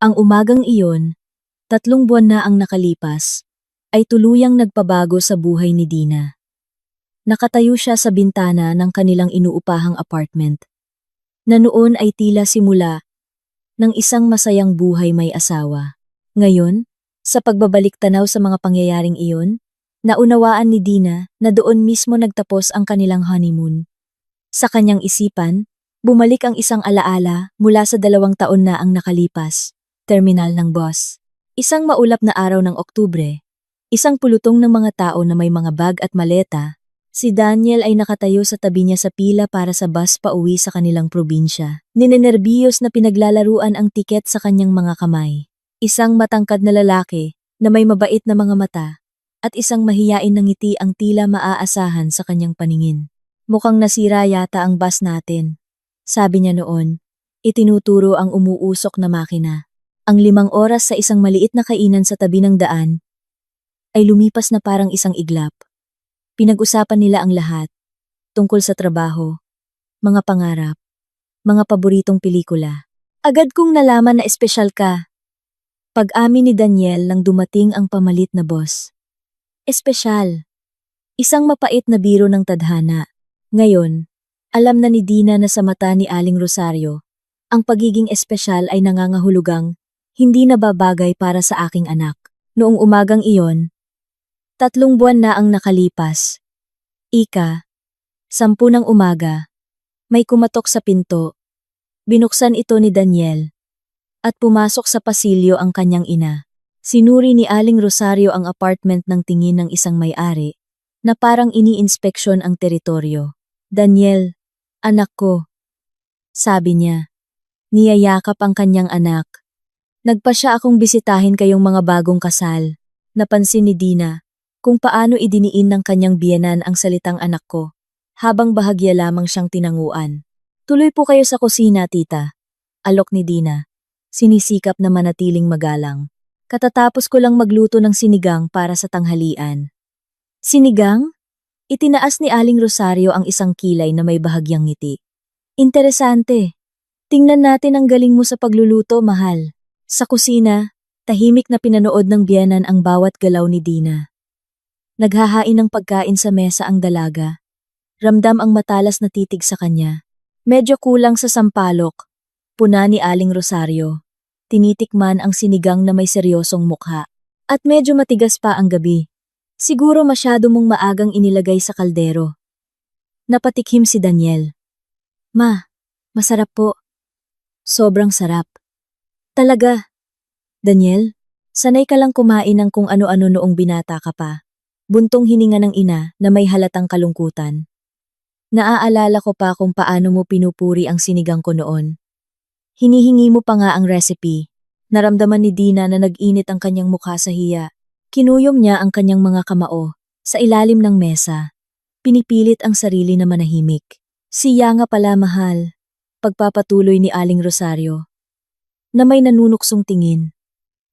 Ang umagang iyon, 3 buwan na ang nakalipas, ay tuluyang nagpabago sa buhay ni Dina. Nakatayo siya sa bintana ng kanilang inuupahang apartment, na noon ay tila simula ng isang masayang buhay may asawa. Ngayon, sa pagbabalik tanaw sa mga pangyayaring iyon, naunawaan ni Dina na doon mismo nagtapos ang kanilang honeymoon. Sa kanyang isipan, bumalik ang isang alaala mula sa 2 taon na ang nakalipas. Terminal ng bus. Isang maulap na araw ng Oktubre, isang pulutong ng mga tao na may mga bag at maleta, si Daniel ay nakatayo sa tabi niya sa pila para sa bus pauwi sa kanilang probinsya. Ninenerbiyos na pinaglalaruan ang tiket sa kanyang mga kamay. Isang matangkad na lalaki na may mabait na mga mata at isang mahiyain na ngiti ang tila maaasahan sa kanyang paningin. Mukhang nasira yata ang bus natin, sabi niya noon. Itinuturo ang umuusok na makina. Ang 5 oras sa isang maliit na kainan sa tabi ng daan ay lumipas na parang isang iglap. Pinag-usapan nila ang lahat, tungkol sa trabaho, mga pangarap, mga paboritong pelikula. Agad kong nalaman na espesyal ka. Pag-amin ni Daniel nang dumating ang pamalit na boss. Espesyal. Isang mapait na biro ng tadhana. Ngayon, alam na ni Dina na sa mata ni Aling Rosario, ang pagiging espesyal ay nangangahulugang hindi nababagay para sa aking anak. Noong umagang iyon, 3 buwan na ang nakalipas. 10 ng umaga, may kumatok sa pinto. Binuksan ito ni Daniel at pumasok sa pasilyo ang kanyang ina. Sinuri ni Aling Rosario ang apartment ng tingin ng isang may-ari na parang ini-inspeksyon ang teritoryo. Daniel, anak ko, sabi niya. Niyayakap ang kanyang anak. Nagpasya akong bisitahin kayong mga bagong kasal. Napansin ni Dina kung paano idiniin ng kanyang biyenan ang salitang anak ko, habang bahagya lamang siyang tinanguan. Tuloy po kayo sa kusina, tita. Alok ni Dina. Sinisikap na manatiling magalang. Katatapos ko lang magluto ng sinigang para sa tanghalian. Sinigang? Itinaas ni Aling Rosario ang isang kilay na may bahagyang ngiti. Interesante. Tingnan natin ang galing mo sa pagluluto, mahal. Sa kusina, tahimik na pinanood ng biyenan ang bawat galaw ni Dina. Naghahain ng pagkain sa mesa ang dalaga. Ramdam ang matalas na titig sa kanya. Medyo kulang sa sampalok. Puna ni Aling Rosario. Tinitikman ang sinigang na may seryosong mukha. At medyo matigas pa ang gabi. Siguro masyado mong maagang inilagay sa kaldero. Napatikhim si Daniel. Ma, masarap po. Sobrang sarap. Talaga. Daniel, sanay ka lang kumain ng kung ano-ano noong binata ka pa. Buntong hininga ng ina na may halatang kalungkutan. Naaalala ko pa kung paano mo pinupuri ang sinigang ko noon. Hinihingi mo pa nga ang recipe. Naramdaman ni Dina na nag-init ang kanyang mukha sa hiya. Kinuyom niya ang kanyang mga kamao sa ilalim ng mesa. Pinipilit ang sarili na manahimik. Siya nga pala, mahal. Pagpapatuloy ni Aling Rosario, na may nanunuksong tingin.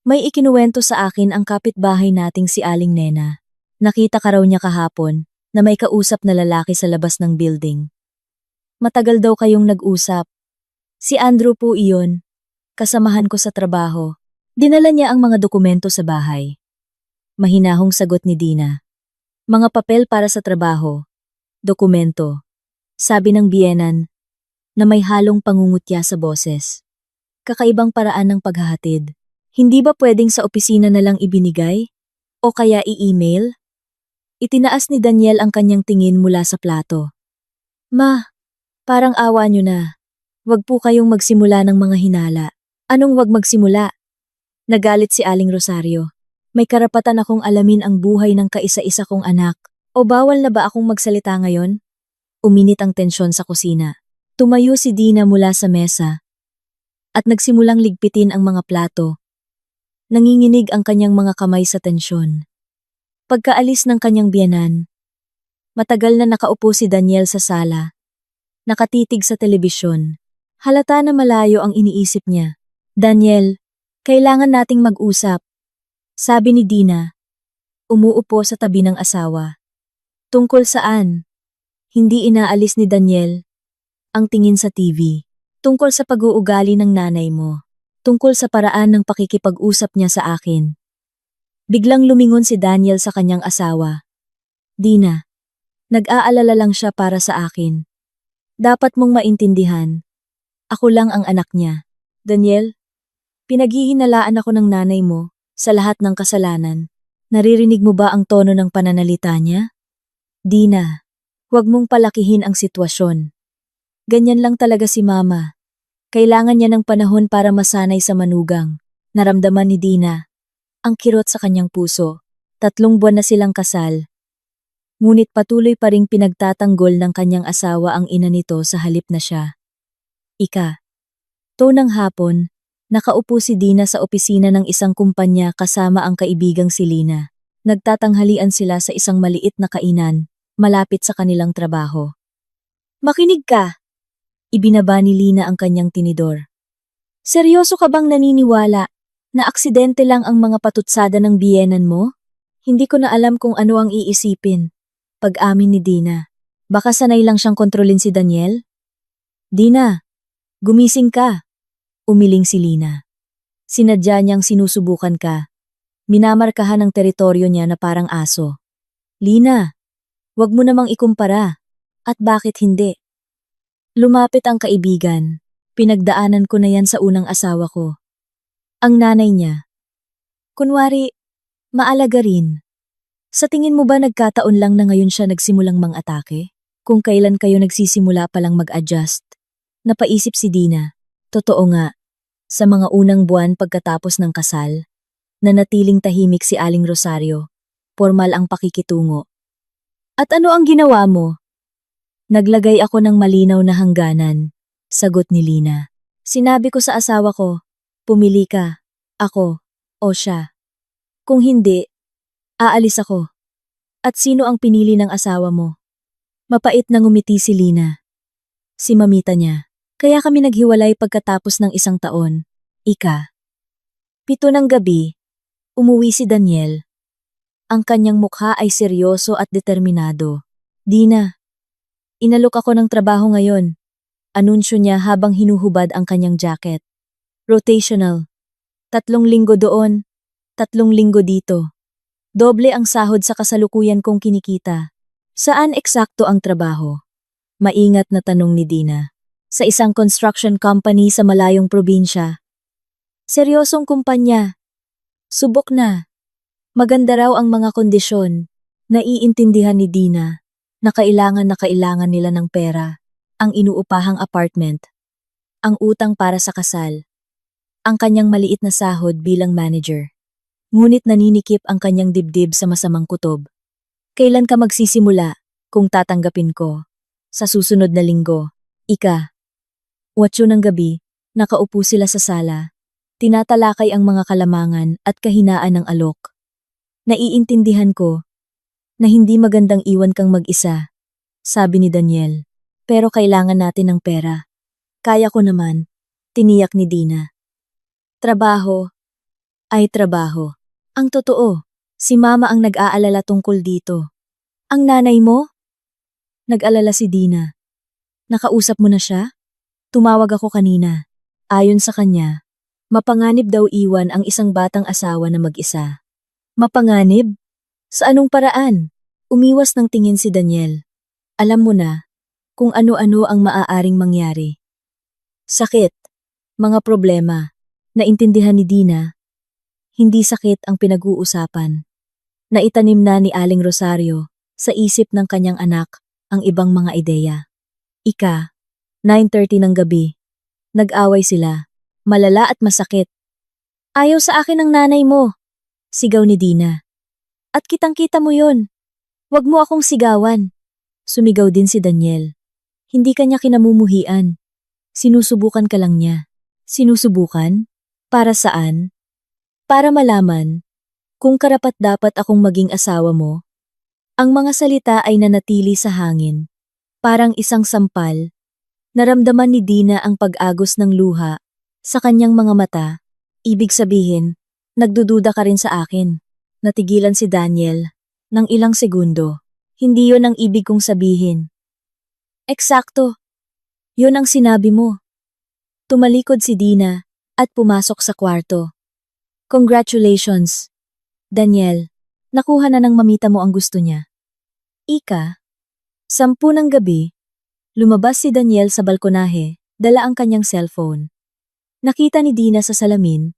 May ikinuwento sa akin ang kapitbahay nating si Aling Nena. Nakita ka raw niya kahapon na may kausap na lalaki sa labas ng building. Matagal daw kayong nag-usap. Si Andrew po iyon. Kasamahan ko sa trabaho. Dinala niya ang mga dokumento sa bahay. Mahinahong sagot ni Dina. Mga papel para sa trabaho. Dokumento. Sabi ng biyenan na may halong pangungutya sa boses. Kakaibang paraan ng paghahatid. Hindi ba pwedeng sa opisina na lang ibinigay? O kaya i-email? Itinaas ni Daniel ang kanyang tingin mula sa plato. Ma, parang awa niyo na. Wag po kayong magsimula ng mga hinala. Anong wag magsimula? Nagalit si Aling Rosario. May karapatan akong alamin ang buhay ng kaisa-isa kong anak. O bawal na ba akong magsalita ngayon? Uminit ang tensyon sa kusina. Tumayo si Dina mula sa mesa at nagsimulang ligpitin ang mga plato. Nanginginig ang kanyang mga kamay sa tensyon. Pagkaalis ng kanyang biyenan, matagal na nakaupo si Daniel sa sala. Nakatitig sa telebisyon. Halata na malayo ang iniisip niya. Daniel, kailangan nating mag-usap. Sabi ni Dina, umuupo sa tabi ng asawa. Tungkol saan? Hindi inaalis ni Daniel ang tingin sa TV. Tungkol sa pag-uugali ng nanay mo. tungkol sa paraan ng pakikipag-usap niya sa akin. Biglang lumingon si Daniel sa kanyang asawa. Dina, nag-aalala lang siya para sa akin. Dapat mong maintindihan. Ako lang ang anak niya. Daniel, pinaghihinalaan ako ng nanay mo sa lahat ng kasalanan. Naririnig mo ba ang tono ng pananalita niya? Dina, huwag mong palakihin ang sitwasyon. Ganyan lang talaga si Mama. Kailangan niya ng panahon para masanay sa manugang. Naramdaman ni Dina ang kirot sa kanyang puso. 3 buwan na silang kasal. Ngunit patuloy pa ring pinagtatanggol ng kanyang asawa ang ina nito sa halip na siya. Ng hapon, nakaupo si Dina sa opisina ng isang kumpanya kasama ang kaibigang si Lina. Nagtatanghalian sila sa isang maliit na kainan, malapit sa kanilang trabaho. Makinig ka! Ibinaba ni Lina ang kanyang tinidor. Seryoso ka bang naniniwala na aksidente lang ang mga patutsada ng biyenan mo? Hindi ko na alam kung ano ang iisipin. Pag-amin ni Dina. Baka sanay lang siyang kontrolin si Daniel? Dina, gumising ka. Umiling si Lina. Sinadya niyang sinusubukan ka. Minamarkahan ang teritoryo niya na parang aso. Lina, wag mo namang ikumpara. At bakit hindi? Lumapit ang kaibigan. Pinagdaanan ko na yan sa unang asawa ko. Ang nanay niya. Kunwari, maalaga rin. Sa tingin mo ba nagkataon lang na ngayon siya nagsimulang mang-atake? Kung kailan kayo nagsisimula palang mag-adjust? Napaisip si Dina. Totoo nga, sa mga unang buwan pagkatapos ng kasal, nanatiling tahimik si Aling Rosario. Formal ang pakikitungo. At ano ang ginawa mo? Naglagay ako ng malinaw na hangganan, sagot ni Lina. Sinabi ko sa asawa ko, pumili ka, ako, o siya. Kung hindi, aalis ako. At sino ang pinili ng asawa mo? Mapait na ngumiti si Lina. Si mamita niya. Kaya kami naghiwalay pagkatapos ng 1 taon. 7 ng gabi, umuwi si Daniel. Ang kanyang mukha ay seryoso at determinado. Dina, inalok ako ng trabaho ngayon. Anunsyo niya habang hinuhubad ang kanyang jacket. Rotational. 3 linggo doon, 3 linggo dito. Doble ang sahod sa kasalukuyan kong kinikita. Saan eksakto ang trabaho? Maingat na tanong ni Dina. Sa isang construction company sa malayong probinsya. Seryosong kumpanya. Subok na. Maganda raw ang mga kondisyon. Naiintindihan ni Dina na kailangan nila ng pera, ang inuupahang apartment, ang utang para sa kasal, ang kanyang maliit na sahod bilang manager. Ngunit naninikip ang kanyang dibdib sa masamang kutob. Kailan ka magsisimula kung tatanggapin ko? Sa susunod na linggo. 8 ng gabi, nakaupo sila sa sala. Tinatalakay ang mga kalamangan at kahinaan ng alok. Naiintindihan ko na hindi magandang iwan kang mag-isa, sabi ni Daniel. Pero kailangan natin ng pera. Kaya ko naman, tiniyak ni Dina. Trabaho ay trabaho. Ang totoo, si Mama ang nag-aalala tungkol dito. Ang nanay mo? Nag-alala si Dina. Nakausap mo na siya? Tumawag ako kanina. Ayon sa kanya, mapanganib daw iwan ang isang batang asawa na mag-isa. Mapanganib? Sa anong paraan? Umiwas ng tingin si Daniel. Alam mo na kung ano-ano ang maaaring mangyari. Sakit, mga problema, naintindihan ni Dina. Hindi sakit ang pinag-uusapan. Naitanim na ni Aling Rosario sa isip ng kanyang anak ang ibang mga ideya. 9:30 ng gabi. Nag-away sila, malala at masakit. Ayaw sa akin ng nanay mo, sigaw ni Dina. At kitang-kita mo yun. Huwag mo akong sigawan. Sumigaw din si Daniel. Hindi kanya kinamumuhian. Sinusubukan ka lang niya. Sinusubukan? Para saan? Para malaman kung karapat-dapat akong maging asawa mo. Ang mga salita ay nanatili sa hangin. Parang isang sampal. Naramdaman ni Dina ang pag-agos ng luha sa kanyang mga mata. Ibig sabihin, nagdududa ka rin sa akin. Natigilan si Daniel ng ilang segundo. Hindi yon ang ibig kong sabihin. Eksakto. Yon ang sinabi mo. Tumalikod si Dina at pumasok sa kwarto. Congratulations, Daniel. Nakuha na ng mamita mo ang gusto niya. Ika, 10 ng gabi, lumabas si Daniel sa balkonahe, dala ang kanyang cellphone. Nakita ni Dina sa salamin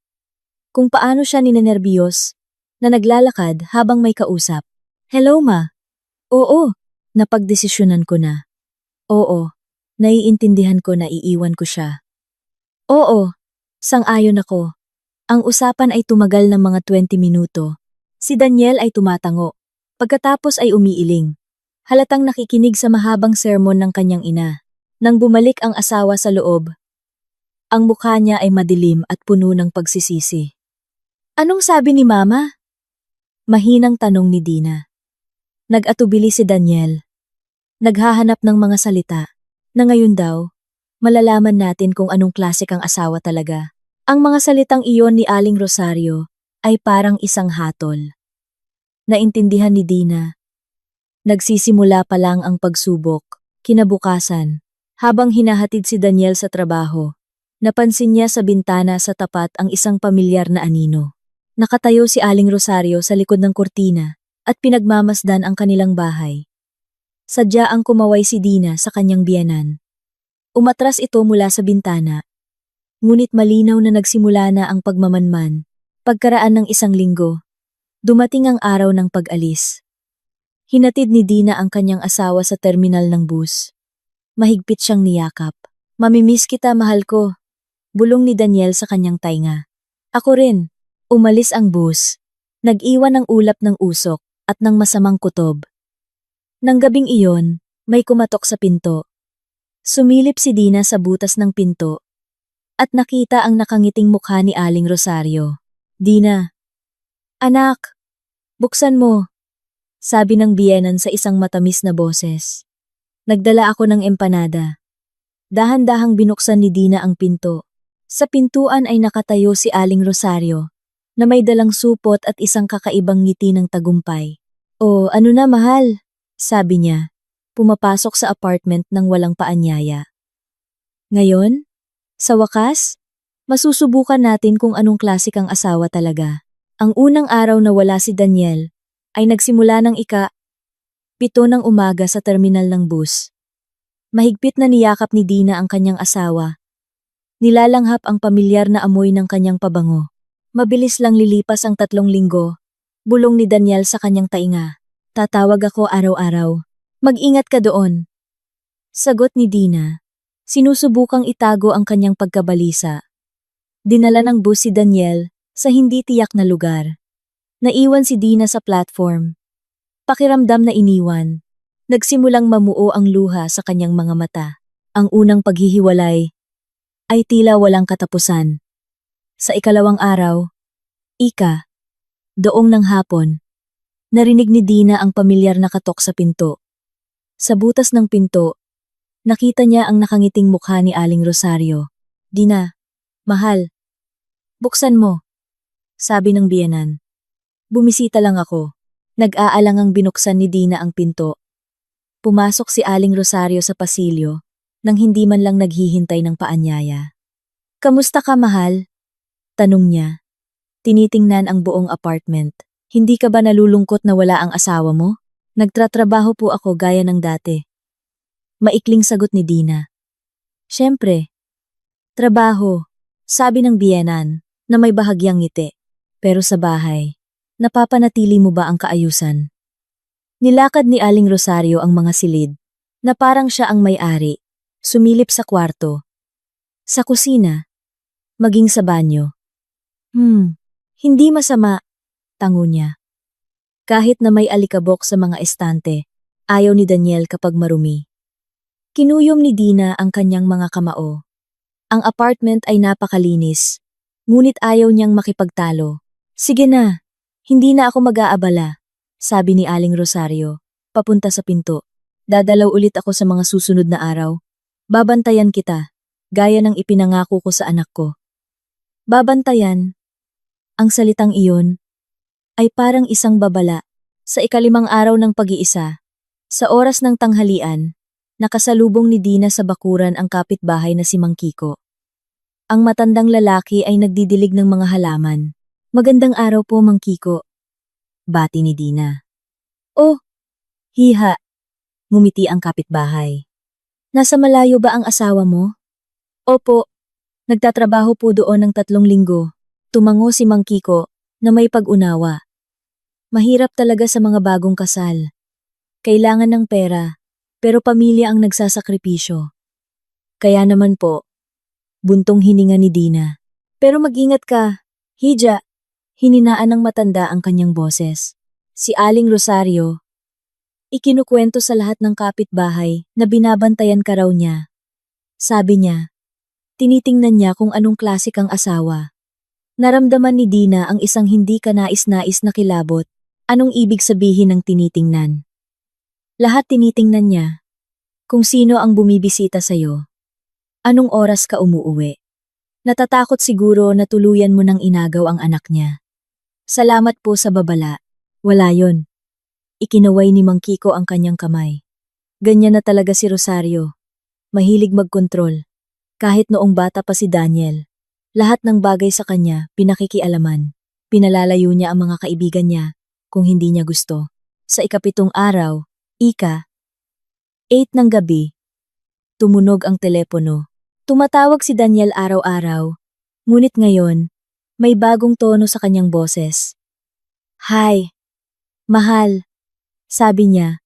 kung paano siya ninenerbiyos na naglalakad habang may kausap. Hello ma. Oo, napagdesisyonan ko na. Oo, naiintindihan ko na iiwan ko siya. Oo, sang-ayon ako. Ang usapan ay tumagal ng mga 20 minuto. Si Daniel ay tumatango. Pagkatapos ay umiiling. Halatang nakikinig sa mahabang sermon ng kanyang ina. Nang bumalik ang asawa sa loob, ang mukha niya ay madilim at puno ng pagsisisi. Anong sabi ni Mama? Mahinang tanong ni Dina. Nag-atubili si Daniel. Naghahanap ng mga salita na ngayon daw, malalaman natin kung anong klase kang asawa talaga. Ang mga salitang iyon ni Aling Rosario ay parang isang hatol. Naintindihan ni Dina. Nagsisimula pa lang ang pagsubok. Kinabukasan, habang hinahatid si Daniel sa trabaho, napansin niya sa bintana sa tapat ang isang pamilyar na anino. Nakatayo si Aling Rosario sa likod ng kurtina at pinagmamasdan ang kanilang bahay. Sadya ang kumaway si Dina sa kanyang biyenan. Umatras ito mula sa bintana. Ngunit malinaw na nagsimula na ang pagmamanman. Pagkaraan ng 1 linggo, dumating ang araw ng pag-alis. Hinatid ni Dina ang kanyang asawa sa terminal ng bus. Mahigpit siyang niyakap. Mamimiss kita, mahal ko. Bulong ni Daniel sa kanyang tainga. Ako rin. Umalis ang bus. Nag-iwan ng ulap ng usok at ng masamang kutob. Nang gabing iyon, may kumatok sa pinto. Sumilip si Dina sa butas ng pinto at nakita ang nakangiting mukha ni Aling Rosario. Dina. Anak, buksan mo, sabi ng biyenan sa isang matamis na boses. Nagdala ako ng empanada. Dahan-dahang binuksan ni Dina ang pinto. Sa pintuan ay nakatayo si Aling Rosario, na may dalang supot at isang kakaibang ngiti ng tagumpay. O, ano na mahal? Sabi niya, pumapasok sa apartment ng walang paanyaya. Ngayon, sa wakas, masusubukan natin kung anong klase kang asawa talaga. Ang unang araw na wala si Daniel ay nagsimula ng 7 ng umaga sa terminal ng bus. Mahigpit na niyakap ni Dina ang kanyang asawa. Nilalanghap ang pamilyar na amoy ng kanyang pabango. Mabilis lang lilipas ang 3 linggo. Bulong ni Daniel sa kanyang tainga. Tatawag ako araw-araw. Mag-ingat ka doon. Sagot ni Dina. Sinusubukang itago ang kanyang pagkabalisa. Dinala ng bus si Daniel sa hindi tiyak na lugar. Naiwan si Dina sa platform. Pakiramdam na iniwan. Nagsimulang mamuo ang luha sa kanyang mga mata. Ang unang paghihiwalay ay tila walang katapusan. Sa 2 araw, doong ng hapon, narinig ni Dina ang pamilyar na katok sa pinto. Sa butas ng pinto, nakita niya ang nakangiting mukha ni Aling Rosario. Dina, mahal, buksan mo, sabi ng biyenan. Bumisita lang ako. Nag-aalangang binuksan ni Dina ang pinto. Pumasok si Aling Rosario sa pasilyo nang hindi man lang naghihintay ng paanyaya. Kamusta ka, mahal? Tanong niya. Tinitingnan ang buong apartment. Hindi ka ba nalulungkot na wala ang asawa mo? Nagtratrabaho po ako gaya ng dati. Maikling sagot ni Dina. Siyempre. Trabaho, sabi ng biyenan na may bahagyang ngiti. Pero sa bahay, napapanatili mo ba ang kaayusan? Nilakad ni Aling Rosario ang mga silid, na parang siya ang may-ari, sumilip sa kwarto, sa kusina, maging sa banyo. Hindi masama, tango niya. Kahit na may alikabok sa mga estante, ayaw ni Daniel kapag marumi. Kinuyom ni Dina ang kanyang mga kamao. Ang apartment ay napakalinis, ngunit ayaw niyang makipagtalo. Sige na, hindi na ako mag-aabala, sabi ni Aling Rosario, papunta sa pinto. Dadalaw ulit ako sa mga susunod na araw. Babantayan kita, gaya ng ipinangako ko sa anak ko. Babantayan. Ang salitang iyon ay parang isang babala. Sa 5 araw ng pag-iisa, sa oras ng tanghalian, nakasalubong ni Dina sa bakuran ang kapitbahay na si Mang Kiko. Ang matandang lalaki ay nagdidilig ng mga halaman. Magandang araw po, Mang Kiko. Bati ni Dina. Oh, hiha. Ngumiti ang kapitbahay. Nasa malayo ba ang asawa mo? Opo. Nagtatrabaho po doon ng 3 linggo. Tumango si Mang Kiko na may pag-unawa. Mahirap talaga sa mga bagong kasal. Kailangan ng pera, pero pamilya ang nagsasakripisyo. Kaya naman po, buntong hininga ni Dina. Pero mag-ingat ka, Hija. Hininaan ng matanda ang kanyang boses. Si Aling Rosario, ikinukwento sa lahat ng kapitbahay na binabantayan ka raw niya. Sabi niya, tinitingnan niya kung anong klase kang asawa. Naramdaman ni Dina ang isang hindi kanais-nais na kilabot. Anong ibig sabihin ng tinitingnan? Lahat tinitingnan niya. Kung sino ang bumibisita sa'yo. Anong oras ka umuuwi? Natatakot siguro na tuluyan mo ng inagaw ang anak niya. Salamat po sa babala. Wala yon. Ikinaway ni Mang Kiko ang kanyang kamay. Ganyan na talaga si Rosario. Mahilig magkontrol. Kahit noong bata pa si Daniel. Lahat ng bagay sa kanya pinakikialaman. Pinalalayo niya ang mga kaibigan niya kung hindi niya gusto. Sa 7 araw, ika, 8 ng gabi, tumunog ang telepono. Tumatawag si Daniel araw-araw. Ngunit ngayon, may bagong tono sa kanyang boses. Hi, mahal, sabi niya.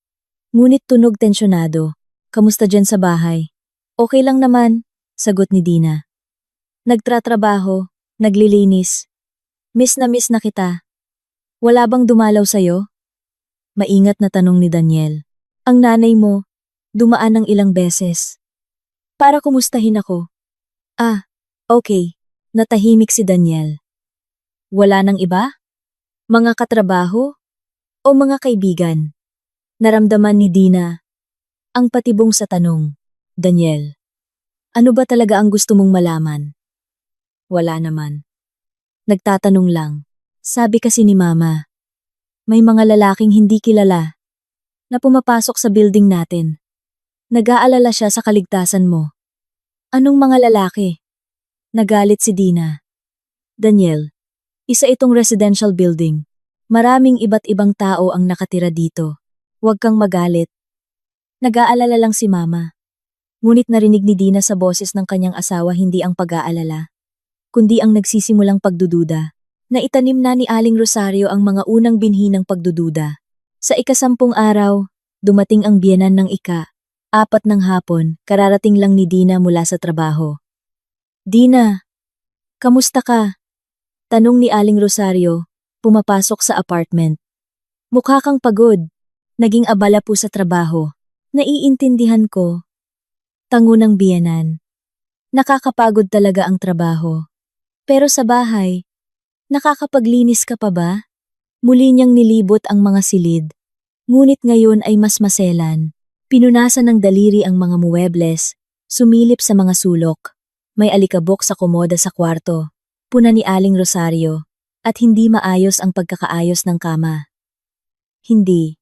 Ngunit tunog tensyonado. Kamusta dyan sa bahay? Okay lang naman, sagot ni Dina. Nagtratrabaho, naglilinis. Miss na kita. Wala bang dumalaw sa'yo? Maingat na tanong ni Daniel. Ang nanay mo, dumaan ng ilang beses. Para kumustahin ako. Ah, okay. Natahimik si Daniel. Wala nang iba? Mga katrabaho? O mga kaibigan? Naramdaman ni Dina ang patibong sa tanong. Daniel, ano ba talaga ang gusto mong malaman? Wala naman. Nagtatanong lang. Sabi kasi ni Mama, may mga lalaking hindi kilala na pumapasok sa building natin. Nag-aalala siya sa kaligtasan mo. Anong mga lalaki? Nagalit si Dina. Daniel, isa itong residential building. Maraming iba't ibang tao ang nakatira dito. Huwag kang magalit. Nag-aalala lang si Mama. Ngunit narinig ni Dina sa boses ng kanyang asawa hindi ang pag-aalala, kundi ang nagsisimulang pagdududa. Naitanim na ni Aling Rosario ang mga unang binhi ng pagdududa. Sa 10 araw, dumating ang biyenan ng 4 ng hapon, kararating lang ni Dina mula sa trabaho. Dina, kamusta ka? Tanong ni Aling Rosario, pumapasok sa apartment. Mukha kang pagod. Naging abala po sa trabaho. Naiintindihan ko. Tango ng biyenan. Nakakapagod talaga ang trabaho. Pero sa bahay, nakakapaglinis ka pa ba? Muli niyang nilibot ang mga silid. Ngunit ngayon ay mas maselan. Pinunasan ng daliri ang mga muwebles, sumilip sa mga sulok. May alikabok sa komoda sa kwarto. Puna ni Aling Rosario, at hindi maayos ang pagkakaayos ng kama. Hindi.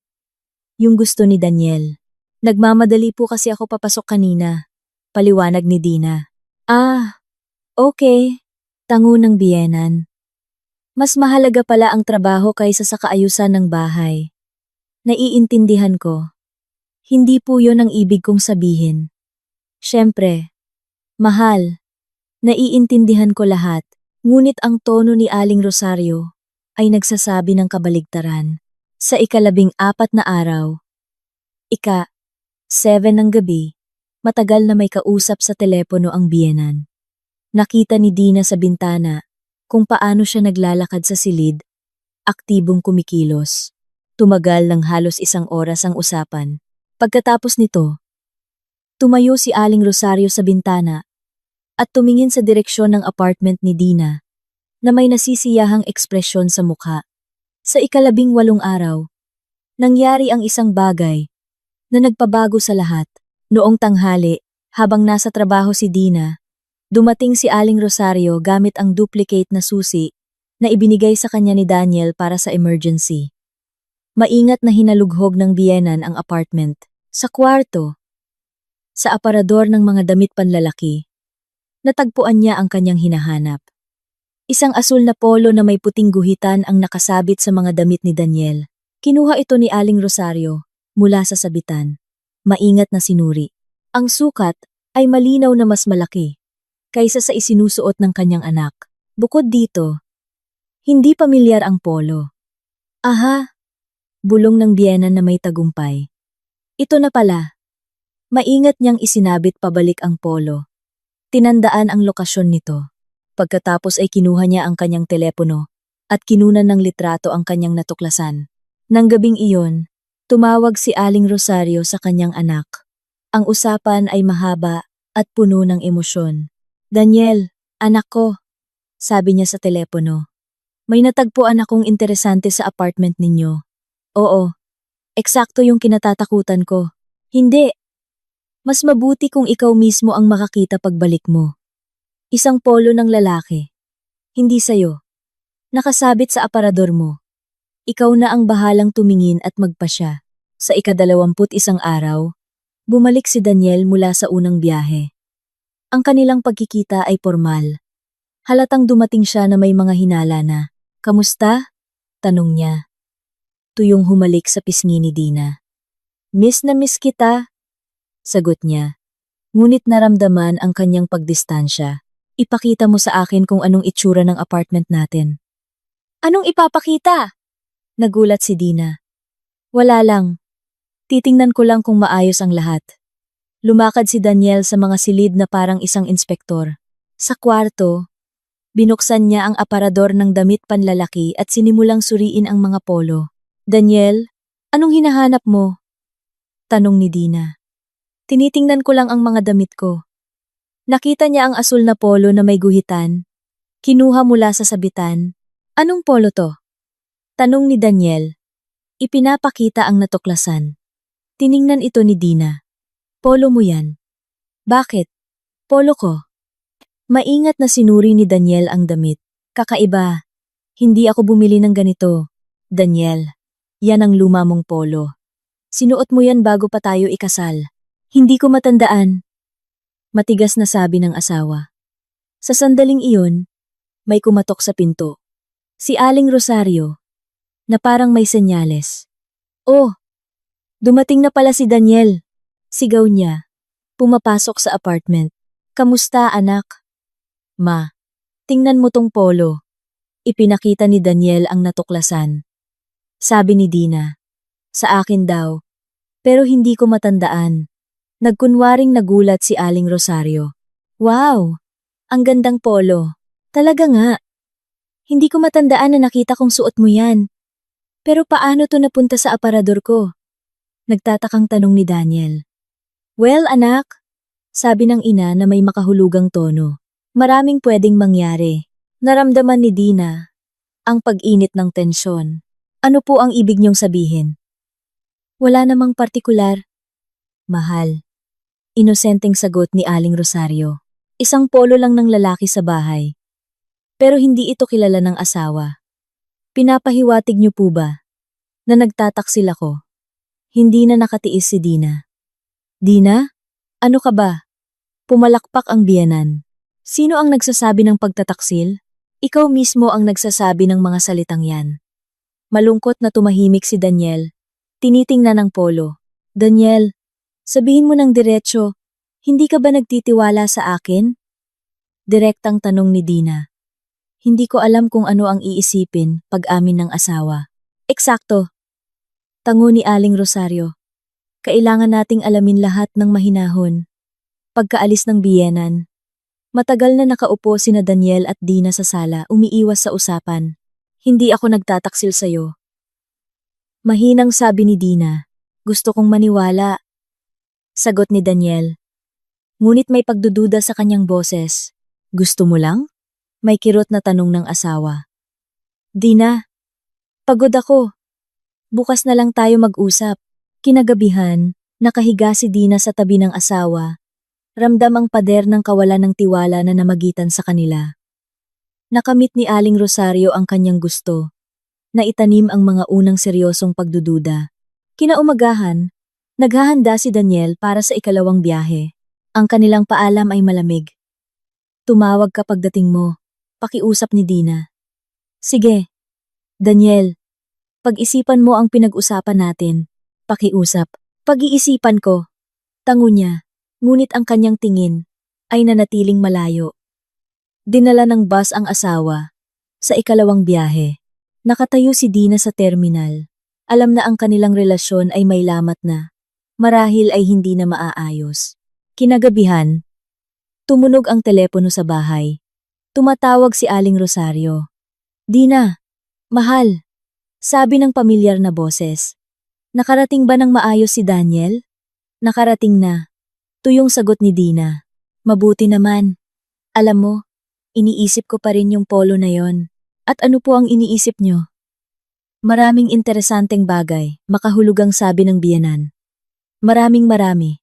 Yung gusto ni Daniel. Nagmamadali po kasi ako papasok kanina. Paliwanag ni Dina. Ah, okay. Tango ng biyenan. Mas mahalaga pala ang trabaho kaysa sa kaayusan ng bahay. Naiintindihan ko. Hindi po yon ang ibig kong sabihin. Siyempre, mahal, naiintindihan ko lahat. Ngunit ang tono ni Aling Rosario ay nagsasabi ng kabaligtaran. Sa 14 na araw, 7 ng gabi, matagal na may kausap sa telepono ang biyenan. Nakita ni Dina sa bintana kung paano siya naglalakad sa silid, aktibong kumikilos. Tumagal ng halos 1 oras ang usapan. Pagkatapos nito, tumayo si Aling Rosario sa bintana at tumingin sa direksyon ng apartment ni Dina na may nasisiyahang ekspresyon sa mukha. Sa 18 araw, nangyari ang isang bagay na nagpabago sa lahat. Noong tanghali, habang nasa trabaho si Dina, dumating si Aling Rosario gamit ang duplicate na susi na ibinigay sa kanya ni Daniel para sa emergency. Maingat na hinalughog ng biyenan ang apartment. Sa kwarto, sa aparador ng mga damit panlalaki, Natagpuan niya ang kanyang hinahanap. Isang asul na polo na may puting guhitan ang nakasabit sa mga damit ni Daniel. Kinuha ito ni Aling Rosario mula sa sabitan. Maingat na sinuri. Ang sukat ay malinaw na mas malaki kaysa sa isinusuot ng kanyang anak. Bukod dito, hindi pamilyar ang polo. Aha! Bulong ng biyenan na may tagumpay. Ito na pala. Maingat niyang isinabit pabalik ang polo. Tinandaan ang lokasyon nito. Pagkatapos ay kinuha niya ang kanyang telepono at kinunan ng litrato ang kanyang natuklasan. Nang gabing iyon, tumawag si Aling Rosario sa kanyang anak. Ang usapan ay mahaba at puno ng emosyon. Daniel, anak ko, sabi niya sa telepono. May natagpuan akong interesante sa apartment ninyo. Oo, eksakto yung kinatatakutan ko. Hindi. Mas mabuti kung ikaw mismo ang makakita pagbalik mo. Isang polo ng lalaki. Hindi sayo. Nakasabit sa aparador mo. Ikaw na ang bahalang tumingin at magpasya. Sa ika-21 araw, bumalik si Daniel mula sa unang biyahe. Ang kanilang pagkikita ay formal. Halatang dumating siya na may mga hinala na. Kamusta? Tanong niya. Tuyong humalik sa pisngi ni Dina. Miss na miss kita. Sagot niya. Ngunit naramdaman ang kanyang pagdistansya. Ipakita mo sa akin kung anong itsura ng apartment natin. Anong ipapakita? Nagulat si Dina. Wala lang. Titingnan ko lang kung maayos ang lahat. Lumakad si Daniel sa mga silid na parang isang inspektor. Sa kwarto, binuksan niya ang aparador ng damit panlalaki at sinimulang suriin ang mga polo. Daniel, anong hinahanap mo? Tanong ni Dina. Tinitingnan ko lang ang mga damit ko. Nakita niya ang asul na polo na may guhitan. Kinuha mula sa sabitan. Anong polo to? Tanong ni Daniel. Ipinapakita ang natuklasan. Tiningnan ito ni Dina. Polo mo yan. Bakit? Polo ko. Maingat na sinuri ni Daniel ang damit. Kakaiba. Hindi ako bumili ng ganito. Daniel, yan ang luma mong polo. Sinuot mo yan bago pa tayo ikasal. Hindi ko matandaan. Matigas na sabi ng asawa. Sa sandaling iyon, may kumatok sa pinto. Si Aling Rosario, na parang may senyales. Oh, dumating na pala si Daniel. Sigaw niya. Pumapasok sa apartment. Kamusta anak? Ma, tingnan mo tong polo. Ipinakita ni Daniel ang natuklasan. Sabi ni Dina. Sa akin daw. Pero hindi ko matandaan. Nagkunwaring nagulat si Aling Rosario. Wow! Ang gandang polo. Talaga nga. Hindi ko matandaan na nakita kong suot mo yan. Pero paano to napunta sa aparador ko? Nagtatakang tanong ni Daniel. Well, anak, sabi ng ina na may makahulugang tono. Maraming pwedeng mangyari. Naramdaman ni Dina ang pag-init ng tensyon. Ano po ang ibig niyong sabihin? Wala namang partikular. Mahal. Inosenteng sagot ni Aling Rosario. Isang polo lang ng lalaki sa bahay. Pero hindi ito kilala ng asawa. Pinapahiwatig niyo po ba na nagtataksil ako? Hindi na nakatiis si Dina. Dina? Ano ka ba? Pumalakpak ang biyenan. Sino ang nagsasabi ng pagtataksil? Ikaw mismo ang nagsasabi ng mga salitang yan. Malungkot na tumahimik si Daniel. Tinitingnan ang polo. Daniel, sabihin mo ng diretso, hindi ka ba nagtitiwala sa akin? Direktang tanong ni Dina. Hindi ko alam kung ano ang iisipin pag-amin ng asawa. Eksakto. Tango ni Aling Rosario. Kailangan nating alamin lahat ng mahinahon. Pagkaalis ng biyenan, matagal na nakaupo sina Daniel at Dina sa sala, umiiwas sa usapan. Hindi ako nagtataksil sa'yo. Mahinang sabi ni Dina. Gusto kong maniwala. Sagot ni Daniel. Ngunit may pagdududa sa kanyang boses. Gusto mo lang? May kirot na tanong ng asawa. Dina, pagod ako. Bukas na lang tayo mag-usap. Kinagabihan, nakahiga si Dina sa tabi ng asawa. Ramdam ang pader ng kawalan ng tiwala na namagitan sa kanila. Nakamit ni Aling Rosario ang kanyang gusto. Naitanim ang mga unang seryosong pagdududa. Kinaumagahan, naghahanda si Daniel para sa ikalawang biyahe. Ang kanilang paalam ay malamig. Tumawag ka pagdating mo. Pakiusap ni Dina. Sige. Daniel, pag-isipan mo ang pinag-usapan natin. Pakiusap. Pag-iisipan ko. Tango niya, ngunit ang kanyang tingin ay nanatiling malayo. Dinala ng bus ang asawa. Sa ikalawang biyahe, nakatayo si Dina sa terminal. Alam na ang kanilang relasyon ay may lamat na. Marahil ay hindi na maaayos. Kinagabihan, tumunog ang telepono sa bahay. Tumatawag si Aling Rosario. Dina, mahal, sabi ng pamilyar na boses. Nakarating ba ng maayos si Daniel? Nakarating na. Tuyong sagot ni Dina. Mabuti naman. Alam mo, iniisip ko pa rin yung polo na yon. At ano po ang iniisip nyo? Maraming interesanteng bagay, makahulugang sabi ng biyenan. Marami.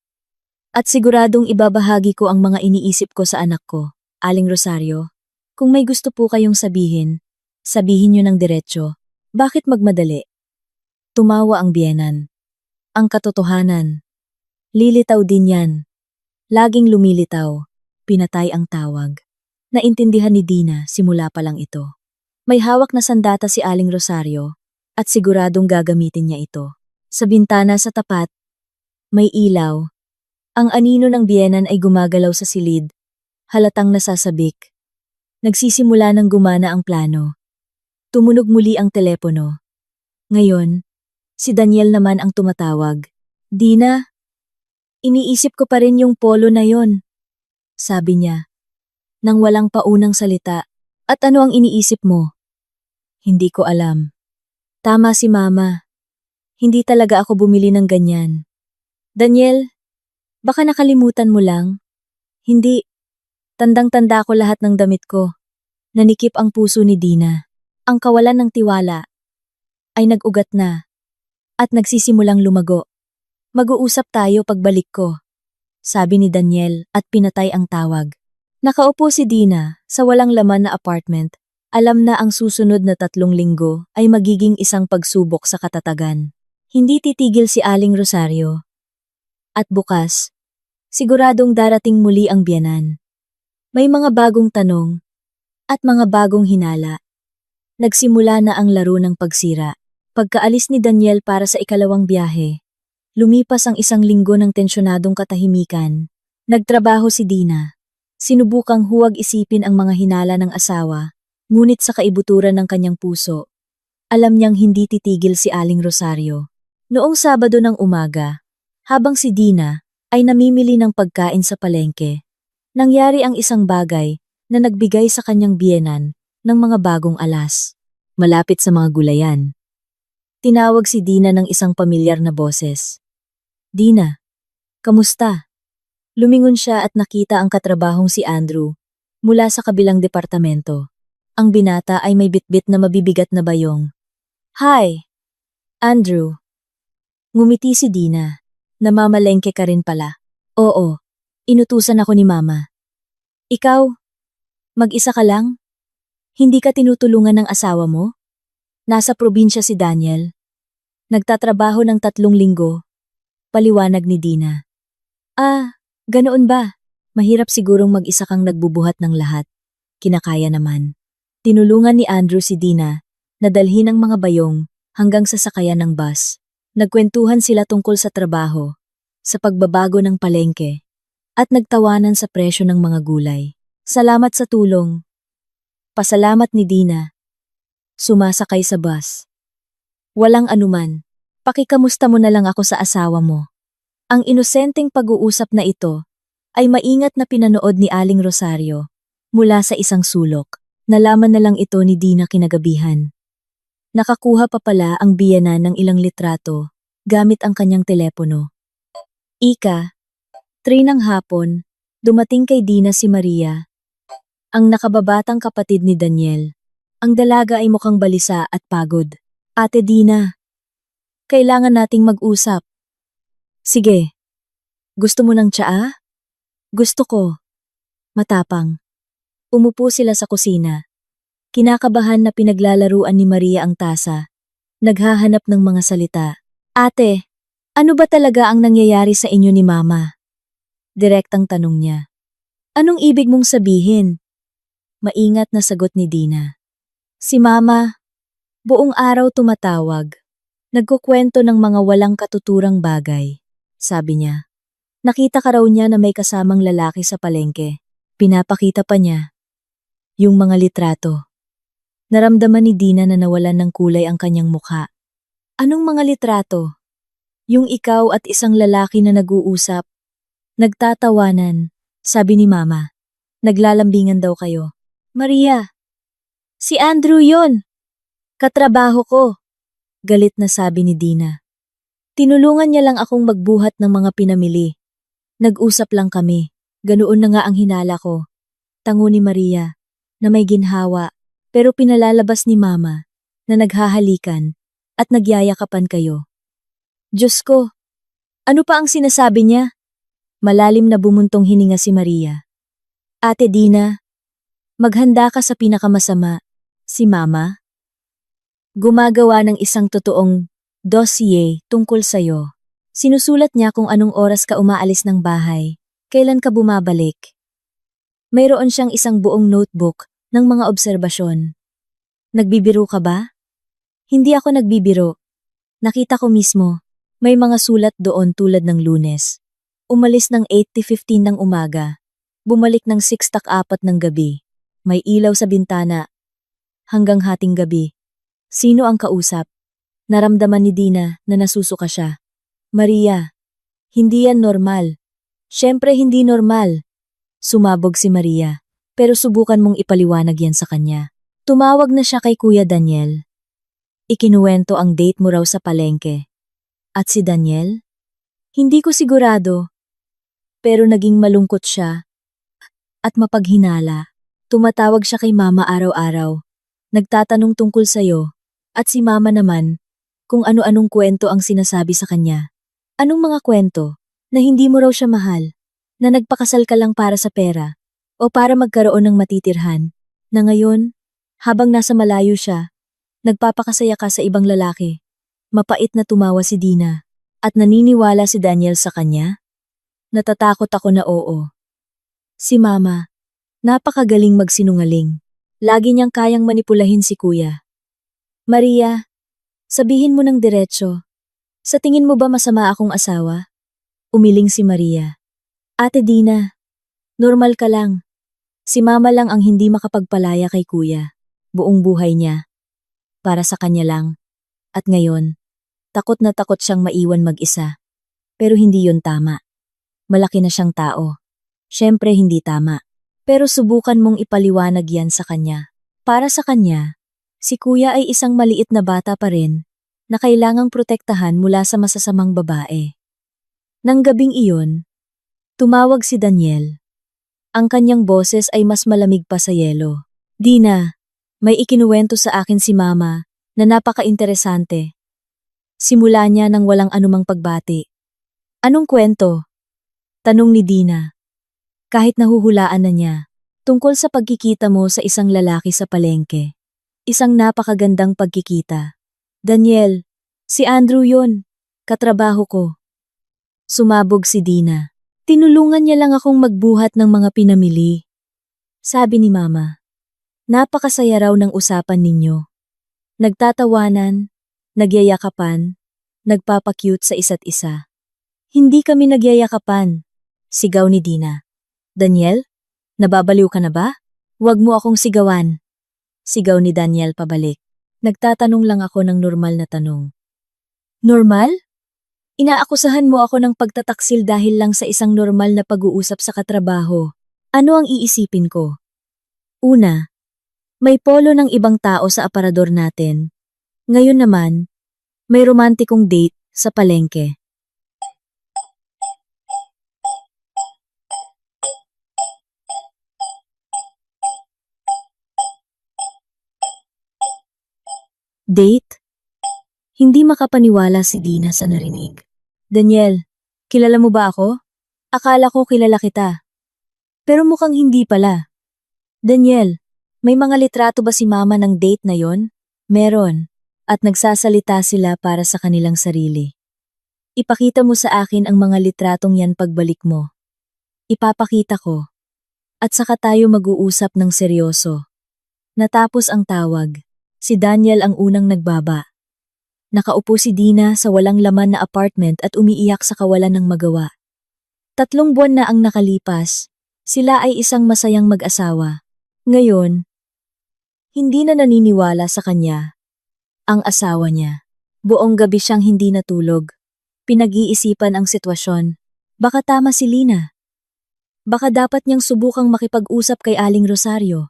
At siguradong ibabahagi ko ang mga iniisip ko sa anak ko, Aling Rosario. Kung may gusto po kayong sabihin, sabihin nyo ng diretsyo. Bakit magmadali? Tumawa ang biyenan. Ang katotohanan. Lilitaw din yan. Laging lumilitaw. Pinatay ang tawag. Naintindihan ni Dina simula pa lang ito. May hawak na sandata si Aling Rosario at siguradong gagamitin niya ito. Sa bintana sa tapat, may ilaw. Ang anino ng biyenan ay gumagalaw sa silid. Halatang nasasabik. Nagsisimula ng gumana ang plano. Tumunog muli ang telepono. Ngayon, si Daniel naman ang tumatawag. Dina, iniisip ko pa rin yung polo na yon, sabi niya. Nang walang paunang salita. At ano ang iniisip mo? Hindi ko alam. Tama si Mama. Hindi talaga ako bumili ng ganyan. Daniel, baka nakalimutan mo lang? Hindi. Tandang-tanda ko lahat ng damit ko. Nanikip ang puso ni Dina. Ang kawalan ng tiwala ay nag-ugat na at nagsisimulang lumago. Mag-uusap tayo pagbalik ko, sabi ni Daniel at pinatay ang tawag. Nakaupo si Dina sa walang laman na apartment. Alam na ang susunod na 3 linggo ay magiging isang pagsubok sa katatagan. Hindi titigil si Aling Rosario. At bukas, siguradong darating muli ang biyenan. May mga bagong tanong at mga bagong hinala. Nagsimula na ang laro ng pagsira. Pagkaalis ni Daniel para sa ikalawang biyahe, lumipas ang 1 linggo ng tensyonadong katahimikan. Nagtrabaho si Dina. Sinubukang huwag isipin ang mga hinala ng asawa, ngunit sa kaibuturan ng kanyang puso, alam niyang hindi titigil si Aling Rosario. Noong Sabado ng umaga, habang si Dina ay namimili ng pagkain sa palengke, nangyari ang isang bagay na nagbigay sa kanyang biyenan ng mga bagong alas. Malapit sa mga gulayan, tinawag si Dina ng isang pamilyar na boses. Dina, kamusta? Lumingon siya at nakita ang katrabahong si Andrew mula sa kabilang departamento. Ang binata ay may bitbit na mabibigat na bayong. Hi, Andrew. Ngumiti si Dina. Namamalengke ka rin pala. Oo, inutusan ako ni Mama. Ikaw, mag-isa ka lang? Hindi ka tinutulungan ng asawa mo? Nasa probinsya si Daniel. Nagtatrabaho ng 3 linggo. Paliwanag ni Dina. Ganoon ba? Mahirap sigurong mag-isa kang nagbubuhat ng lahat. Kinakaya naman. Tinulungan ni Andrew si Dina na dalhin ang mga bayong hanggang sa sakayan ng bus. Nagkwentuhan sila tungkol sa trabaho, sa pagbabago ng palengke, at nagtawanan sa presyo ng mga gulay. Salamat sa tulong. Pasalamat ni Dina. Sumasakay sa bus. Walang anuman. Pakikamusta mo na lang ako sa asawa mo. Ang inosenteng pag-uusap na ito ay maingat na pinanood ni Aling Rosario mula sa isang sulok. Nalaman na lang ito ni Dina kinagabihan. Nakakuha pa pala ang biyenan ng ilang litrato gamit ang kanyang telepono. Ika, 3 ng hapon, dumating kay Dina si Maria, ang nakababatang kapatid ni Daniel. Ang dalaga ay mukhang balisa at pagod. Ate Dina, kailangan nating mag-usap. Sige. Gusto mo ng tsaa? Gusto ko. Matapang. Umupo sila sa kusina. Kinakabahan na pinaglalaruan ni Maria ang tasa. Naghahanap ng mga salita. Ate, ano ba talaga ang nangyayari sa inyo ni Mama? Direktang tanong niya. Anong ibig mong sabihin? Maingat na sagot ni Dina. Si Mama, buong araw tumatawag. Nagkukwento ng mga walang katuturang bagay. Sabi niya. Nakita ka raw niya na may kasamang lalaki sa palengke. Pinapakita pa niya. Yung mga litrato. Naramdaman ni Dina na nawalan ng kulay ang kanyang mukha. Anong mga litrato? Yung ikaw at isang lalaki na nag-uusap. Nagtatawanan, sabi ni Mama. Naglalambingan daw kayo. Maria, si Andrew yon. Katrabaho ko. Galit na sabi ni Dina. Tinulungan niya lang akong magbuhat ng mga pinamili. Nag-usap lang kami. Ganoon na nga ang hinala ko. Tango ni Maria, na may ginhawa, pero pinalalabas ni Mama, na naghahalikan, at nagyayakapan kayo. Diyos ko, ano pa ang sinasabi niya? Malalim na bumuntong hininga si Maria. Ate Dina, maghanda ka sa pinakamasama, si Mama. Gumagawa ng isang totoong dossier tungkol sa'yo. Sinusulat niya kung anong oras ka umaalis ng bahay, kailan ka bumabalik. Mayroon siyang isang buong notebook ng mga obserbasyon. Nagbibiro ka ba? Hindi ako nagbibiro. Nakita ko mismo, may mga sulat doon tulad ng Lunes. Umalis ng 8:15 ng umaga. Bumalik ng 6:04 ng gabi. May ilaw sa bintana. Hanggang hating gabi. Sino ang kausap? Naramdaman ni Dina na nasusuka siya. Maria, hindi yan normal. Siyempre hindi normal. Sumabog si Maria, pero subukan mong ipaliwanag yan sa kanya. Tumawag na siya kay Kuya Daniel. Ikinuwento ang date mo raw sa palengke. At si Daniel? Hindi ko sigurado. Pero naging malungkot siya. At mapaghinala. Tumatawag siya kay Mama araw-araw. Nagtatanong tungkol sa'yo. At si Mama naman, kung ano-anong kwento ang sinasabi sa kanya. Anong mga kwento? Na hindi mo raw siya mahal? Na nagpakasal ka lang para sa pera? O para magkaroon ng matitirhan? Na ngayon, habang nasa malayo siya, nagpapakasaya ka sa ibang lalaki. Mapait na tumawa si Dina. At naniniwala si Daniel sa kanya? Natatakot ako na oo. Si Mama, napakagaling magsinungaling. Lagi niyang kayang manipulahin si Kuya. Maria, sabihin mo ng diretso. Sa tingin mo ba masama akong asawa? Umiling si Maria. Ate Dina, normal ka lang. Si Mama lang ang hindi makapagpalaya kay Kuya. Buong buhay niya. Para sa kanya lang. At ngayon, takot na takot siyang maiwan mag-isa. Pero hindi yun tama. Malaki na siyang tao. Siyempre hindi tama. Pero subukan mong ipaliwanag yan sa kanya. Para sa kanya, si Kuya ay isang maliit na bata pa rin na kailangang protektahan mula sa masasamang babae. Nang gabing iyon, tumawag si Daniel. Ang kanyang boses ay mas malamig pa sa yelo. Dina, may ikinuwento sa akin si Mama na napaka-interesante. Simula niya nang walang anumang pagbati. Anong kwento? Tanong ni Dina. Kahit nahuhulaan na niya, tungkol sa pagkikita mo sa isang lalaki sa palengke. Isang napakagandang pagkikita. Daniel, si Andrew yon, katrabaho ko. Sumabog si Dina. Tinulungan niya lang akong magbuhat ng mga pinamili. Sabi ni Mama. Napakasaya raw ng usapan ninyo. Nagtatawanan, nagyayakapan, nagpapakyut sa isa't isa. Hindi kami nagyayakapan. Sigaw ni Dina. Daniel, nababaliw ka na ba? Huwag mo akong sigawan. Sigaw ni Daniel pabalik. Nagtatanong lang ako ng normal na tanong. Normal? Inaakusahan mo ako ng pagtataksil dahil lang sa isang normal na pag-uusap sa katrabaho. Ano ang iisipin ko? Una, may polo ng ibang tao sa aparador natin. Ngayon naman, may romantikong date sa palengke. Date? Hindi makapaniwala si Dina sa narinig. Daniel, kilala mo ba ako? Akala ko kilala kita. Pero mukhang hindi pala. Daniel, may mga litrato ba si Mama ng date na yon? Meron. At nagsasalita sila para sa kanilang sarili. Ipakita mo sa akin ang mga litratong yan pagbalik mo. Ipapakita ko. At saka tayo mag-uusap ng seryoso. Natapos ang tawag. Si Daniel ang unang nagbaba. Nakaupo si Dina sa walang laman na apartment at umiiyak sa kawalan ng magawa. 3 buwan na ang nakalipas. Sila ay isang masayang mag-asawa. Ngayon, hindi na naniniwala sa kanya ang asawa niya. Buong gabi siyang hindi natulog. Pinag-iisipan ang sitwasyon. Baka tama si Lina. Baka dapat niyang subukang makipag-usap kay Aling Rosario.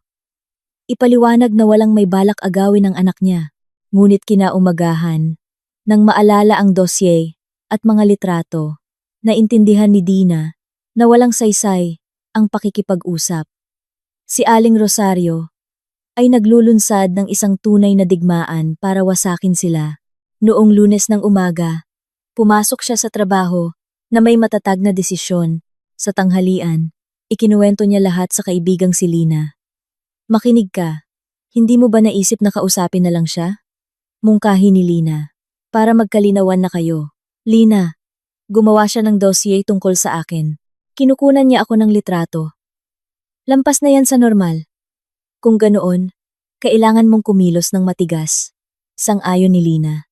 Ipaliwanag na walang may balak agawin ng anak niya. Ngunit kinaumagahan, nang maalala ang dosye at mga litrato, naintindihan ni Dina na walang saysay ang pakikipag-usap. Si Aling Rosario ay naglulunsad ng isang tunay na digmaan para wasakin sila. Noong Lunes ng umaga, pumasok siya sa trabaho na may matatag na desisyon. Sa tanghalian, ikinuwento niya lahat sa kaibigang si Lina. Makinig ka, hindi mo ba naisip na kausapin na lang siya? Mungkahi ni Lina. Para magkalinawan na kayo. Lina, gumawa siya ng dossier tungkol sa akin. Kinukunan niya ako ng litrato. Lampas na yan sa normal. Kung ganoon, kailangan mong kumilos ng matigas. Sang-ayon ni Lina.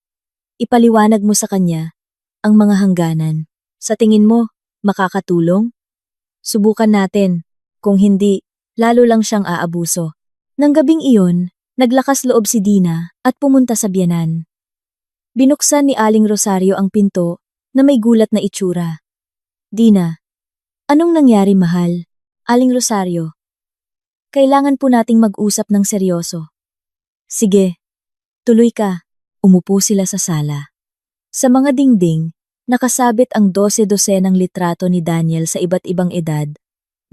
Ipaliwanag mo sa kanya ang mga hangganan. Sa tingin mo, makakatulong? Subukan natin. Kung hindi, lalo lang siyang aabuso. Nang gabing iyon, naglakas loob si Dina at pumunta sa biyanan. Binuksan ni Aling Rosario ang pinto na may gulat na itsura. Dina, anong nangyari mahal? Aling Rosario, kailangan po nating mag-usap ng seryoso. Sige, tuloy ka. Umupo sila sa sala. Sa mga dingding, nakasabit ang 12 ng litrato ni Daniel sa iba't ibang edad,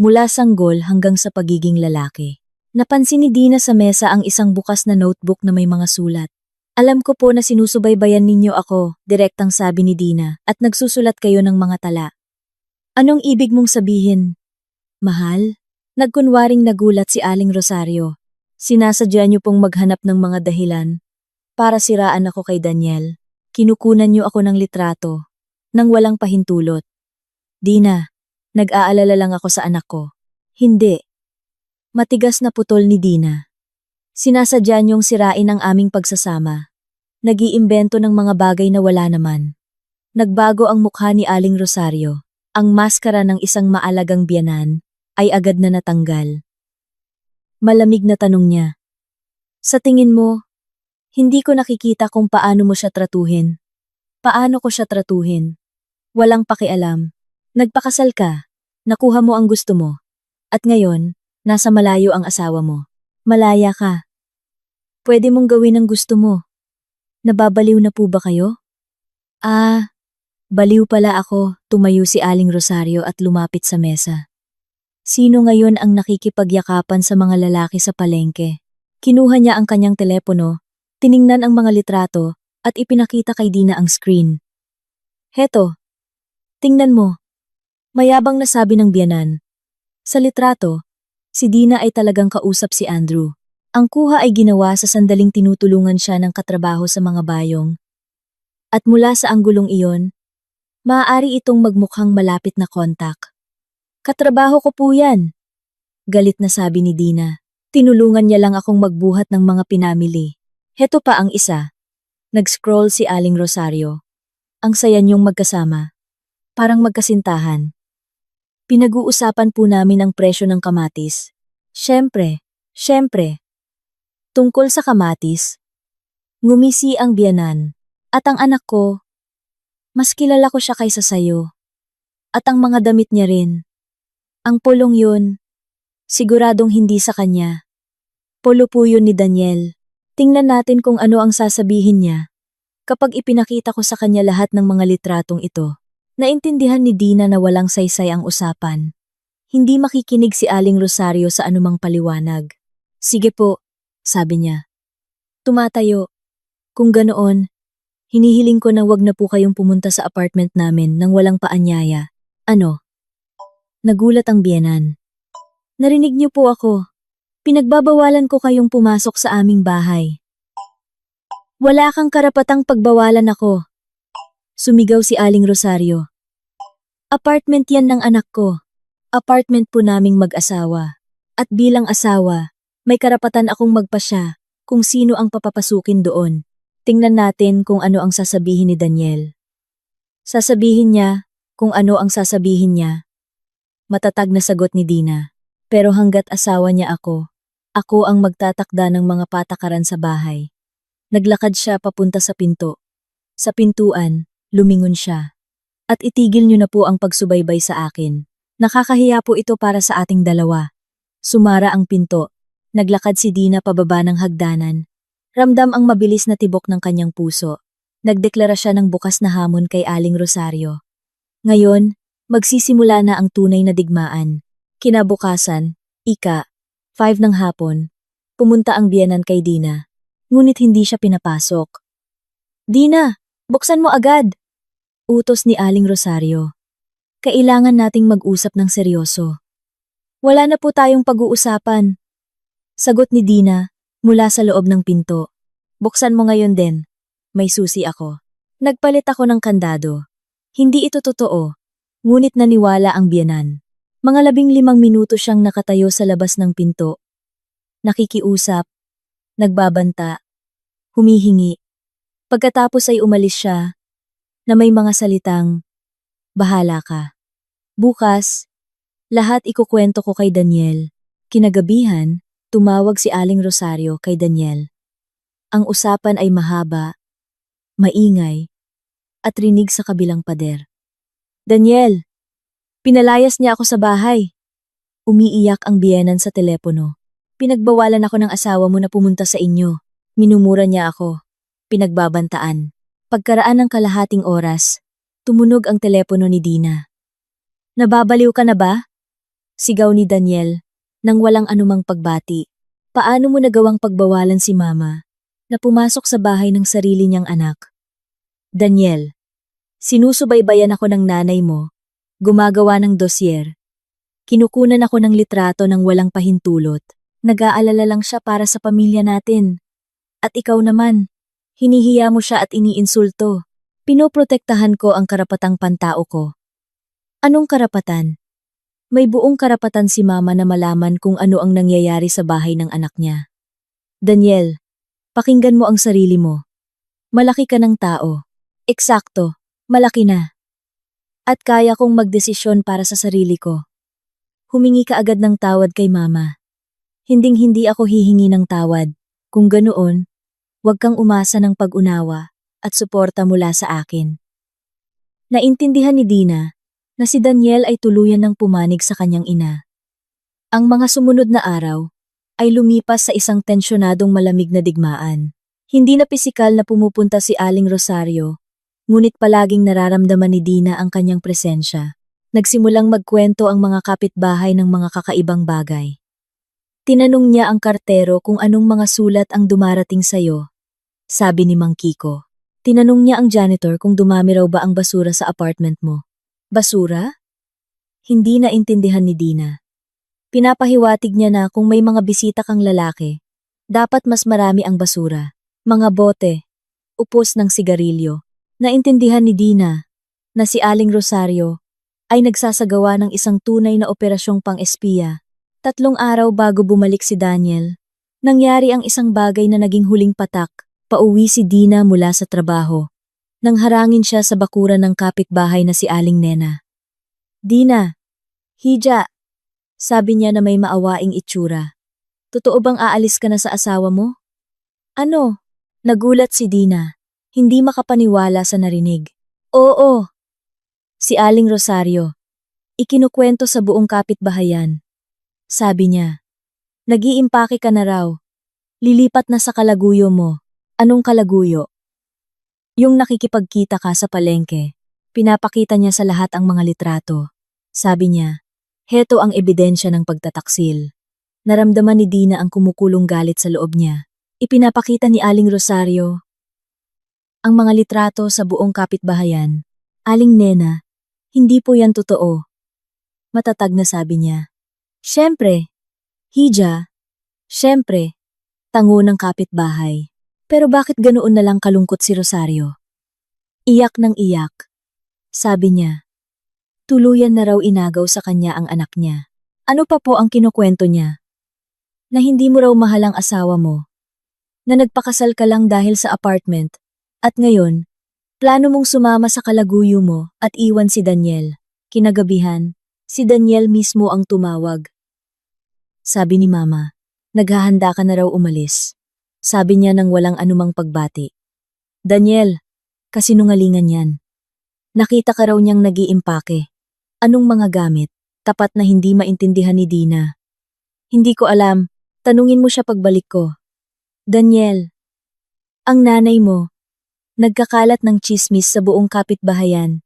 mula sanggol hanggang sa pagiging lalaki. Napansin ni Dina sa mesa ang isang bukas na notebook na may mga sulat. Alam ko po na sinusubaybayan ninyo ako, direktang sabi ni Dina, at nagsusulat kayo ng mga tala. Anong ibig mong sabihin? Mahal? Nagkunwaring nagulat si Aling Rosario. Sinasadya niyo pong maghanap ng mga dahilan para siraan ako kay Daniel. Kinukunan niyo ako ng litrato nang walang pahintulot. Dina, nag-aalala lang ako sa anak ko. Hindi. Matigas na putol ni Dina. Sinasadya niyong sirain ang aming pagsasama. Nag-iimbento ng mga bagay na wala naman. Nagbago ang mukha ni Aling Rosario. Ang maskara ng isang maalagang biyanan ay agad na natanggal. Malamig na tanong niya. Sa tingin mo, hindi ko nakikita kung paano mo siya tratuhin. Paano ko siya tratuhin? Walang pakialam. Nagpakasal ka. Nakuha mo ang gusto mo. At ngayon, nasa malayo ang asawa mo. Malaya ka. Pwede mong gawin ang gusto mo. Nababaliw na po ba kayo? Baliw pala ako, tumayo si Aling Rosario at lumapit sa mesa. Sino ngayon ang nakikipagyakapan sa mga lalaki sa palengke? Kinuha niya ang kanyang telepono, tiningnan ang mga litrato, at ipinakita kay Dina ang screen. Heto, tingnan mo. Mayabang na sabi ng biyanan. Sa litrato, si Dina ay talagang kausap si Andrew. Ang kuha ay ginawa sa sandaling tinutulungan siya ng katrabaho sa mga bayong. At mula sa anggulong iyon, maaari itong magmukhang malapit na kontak. Katrabaho ko po yan. Galit na sabi ni Dina. Tinulungan niya lang akong magbuhat ng mga pinamili. Heto pa ang isa. Nag-scroll si Aling Rosario. Ang saya niyong magkasama. Parang magkasintahan. Pinag-uusapan po namin ang presyo ng kamatis. Siyempre. Tungkol sa kamatis, ngumisi ang biyanan. At ang anak ko, mas kilala ko siya kaysa sayo. At ang mga damit niya rin. Ang pulong yun, siguradong hindi sa kanya. Polo po yun ni Daniel. Tingnan natin kung ano ang sasabihin niya. Kapag ipinakita ko sa kanya lahat ng mga litratong ito, naintindihan ni Dina na walang saysay ang usapan. Hindi makikinig si Aling Rosario sa anumang paliwanag. Sige po, sabi niya. Tumatayo. Kung ganoon, hinihiling ko na wag na po kayong pumunta sa apartment namin nang walang paanyaya. Ano? Nagulat ang biyenan. Narinig niyo po ako. Pinagbabawalan ko kayong pumasok sa aming bahay. Wala kang karapatang pagbawalan ako. Sumigaw si Aling Rosario. Apartment yan ng anak ko. Apartment po naming mag-asawa. At bilang asawa, may karapatan akong magpasya kung sino ang papapasukin doon. Tingnan natin kung ano ang sasabihin ni Daniel. Sasabihin niya kung ano ang sasabihin niya. Matatag na sagot ni Dina. Pero hanggat asawa niya ako ang magtatakda ng mga patakaran sa bahay. Naglakad siya papunta sa pinto. Sa pintuan, lumingon siya. At itigil niyo na po ang pagsubaybay sa akin. Nakakahiya po ito para sa ating dalawa. Sumara ang pinto. Naglakad si Dina pababa ng hagdanan. Ramdam ang mabilis na tibok ng kanyang puso. Nagdeklara siya ng bukas na hamon kay Aling Rosario. Ngayon, magsisimula na ang tunay na digmaan. Kinabukasan, 5 ng hapon, pumunta ang biyenan kay Dina. Ngunit hindi siya pinapasok. Dina, buksan mo agad! Utos ni Aling Rosario. Kailangan nating mag-usap ng seryoso. Wala na po tayong pag-uusapan. Sagot ni Dina mula sa loob ng pinto. Buksan mo ngayon din. May susi ako. Nagpalit ako ng kandado. Hindi ito totoo. Ngunit naniwala ang biyenan. Mga 15 minuto siyang nakatayo sa labas ng pinto. Nakikiusap, nagbabanta, humihingi. Pagkatapos ay umalis siya na may mga salitang, "Bahala ka. Bukas, lahat ikukwento ko kay Daniel." Kinagabihan, tumawag si Aling Rosario kay Daniel. Ang usapan ay mahaba, maingay, at rinig sa kabilang pader. Daniel, pinalayas niya ako sa bahay. Umiiyak ang biyenan sa telepono. Pinagbawalan ako ng asawa mo na pumunta sa inyo. Minumura niya ako. Pinagbabantaan. Pagkaraan ng kalahating oras, tumunog ang telepono ni Dina. Nababaliw ka na ba? Sigaw ni Daniel, nang walang anumang pagbati. Paano mo nagawang pagbawalan si Mama na pumasok sa bahay ng sarili niyang anak? Daniel, sinusubaybayan ako ng nanay mo, gumagawa ng dosyer. Kinukunan ako ng litrato ng walang pahintulot. Nag-aalala lang siya para sa pamilya natin. At ikaw naman, hinihiya mo siya at iniinsulto. Pinoprotektahan ko ang karapatang pantao ko. Anong karapatan? May buong karapatan si Mama na malaman kung ano ang nangyayari sa bahay ng anak niya. Daniel, pakinggan mo ang sarili mo. Malaki ka ng tao. Eksakto, malaki na. At kaya kong magdesisyon para sa sarili ko. Humingi ka agad ng tawad kay Mama. Hinding-hindi ako hihingi ng tawad. Kung ganoon, huwag kang umasa ng pag-unawa at suporta mula sa akin. Naintindihan ni Dina na si Daniel ay tuluyan ng pumanig sa kanyang ina. Ang mga sumunod na araw ay lumipas sa isang tensyonadong malamig na digmaan. Hindi na pisikal na pumupunta si Aling Rosario, ngunit palaging nararamdaman ni Dina ang kanyang presensya. Nagsimulang magkwento ang mga kapitbahay ng mga kakaibang bagay. Tinanong niya ang kartero kung anong mga sulat ang dumarating sayo. Sabi ni Mang Kiko. Tinanong niya ang janitor kung dumami raw ba ang basura sa apartment mo. Basura? Hindi naintindihan ni Dina. Pinapahiwatig niya na kung may mga bisita kang lalaki, dapat mas marami ang basura. Mga bote, upos ng sigarilyo. Naintindihan ni Dina na si Aling Rosario ay nagsasagawa ng isang tunay na operasyong pang-espiya. 3 araw bago bumalik si Daniel, nangyari ang isang bagay na naging huling patak. Pauwi si Dina mula sa trabaho. Nang harangin siya sa bakuran ng kapitbahay na si Aling Nena. Dina, Hija, sabi niya na may maawaing itsura. Totoo bang aalis ka na sa asawa mo? Ano? Nagulat si Dina. Hindi makapaniwala sa narinig. Oo. Si Aling Rosario. Ikinukwento sa buong kapitbahayan. Sabi niya. Nag-iimpake ka na raw. Lilipat na sa kalaguyo mo. Anong kalaguyo? Yung nakikipagkita ka sa palengke. Pinapakita niya sa lahat ang mga litrato. Sabi niya, heto ang ebidensya ng pagtataksil. Naramdaman ni Dina ang kumukulong galit sa loob niya. Ipinapakita ni Aling Rosario ang mga litrato sa buong kapitbahayan. Aling Nena, hindi po yan totoo. Matatag na sabi niya. Siyempre, Hija, siyempre, tango ng kapitbahay. Pero bakit ganoon na lang kalungkot si Rosario? Iyak ng iyak. Sabi niya, Tuluyan na raw inagaw sa kanya ang anak niya. Ano pa po ang kinukwento niya? Na hindi mo raw mahal ang asawa mo. Na nagpakasal ka lang dahil sa apartment. At ngayon, plano mong sumama sa kalaguyo mo at iwan si Daniel. Kinagabihan, si Daniel mismo ang tumawag. Sabi ni Mama, naghahanda ka na raw umalis. Sabi niya nang walang anumang pagbati. Daniel, kasinungalingan yan. Nakita ka raw niyang nag-iimpake. Anong mga gamit? Tapat na hindi maintindihan ni Dina. Hindi ko alam, tanungin mo siya pagbalik ko. Daniel, ang nanay mo, nagkakalat ng tsismis sa buong kapitbahayan.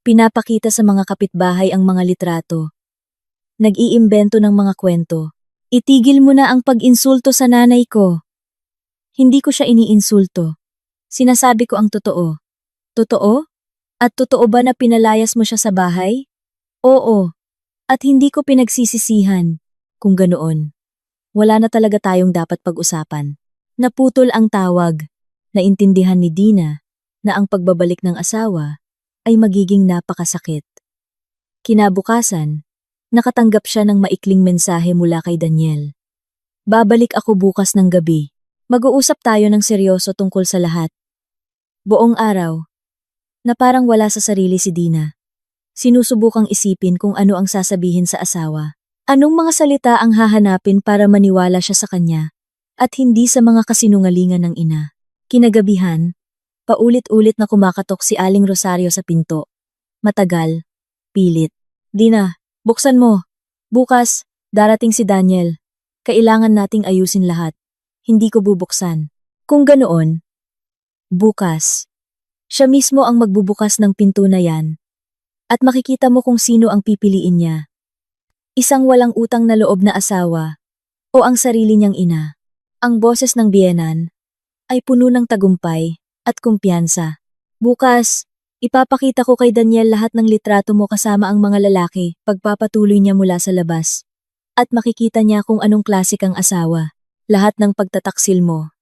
Pinapakita sa mga kapitbahay ang mga litrato. Nag-iimbento ng mga kwento. Itigil mo na ang pag-insulto sa nanay ko. Hindi ko siya iniinsulto. Sinasabi ko ang totoo. Totoo? At totoo ba na pinalayas mo siya sa bahay? Oo. At hindi ko pinagsisisihan. Kung ganoon, wala na talaga tayong dapat pag-usapan. Naputol ang tawag. Naintindihan ni Dina na ang pagbabalik ng asawa ay magiging napakasakit. Kinabukasan, nakatanggap siya ng maikling mensahe mula kay Daniel. Babalik ako bukas ng gabi. Mag-uusap tayo ng seryoso tungkol sa lahat. Buong araw, na parang wala sa sarili si Dina. Sinusubukang isipin kung ano ang sasabihin sa asawa. Anong mga salita ang hahanapin para maniwala siya sa kanya, at hindi sa mga kasinungalingan ng ina. Kinagabihan, paulit-ulit na kumakatok si Aling Rosario sa pinto. Matagal, pilit. Dina, buksan mo. Bukas, darating si Daniel. Kailangan nating ayusin lahat. Hindi ko bubuksan. Kung ganoon, bukas, siya mismo ang magbubukas ng pinto na yan. At makikita mo kung sino ang pipiliin niya. Isang walang utang na loob na asawa o ang sarili niyang ina. Ang boses ng biyenan ay puno ng tagumpay at kumpiyansa. Bukas, ipapakita ko kay Daniel lahat ng litrato mo kasama ang mga lalaki pagpapatuloy niya mula sa labas. At makikita niya kung anong klase kang asawa. Lahat ng pagtataksil mo.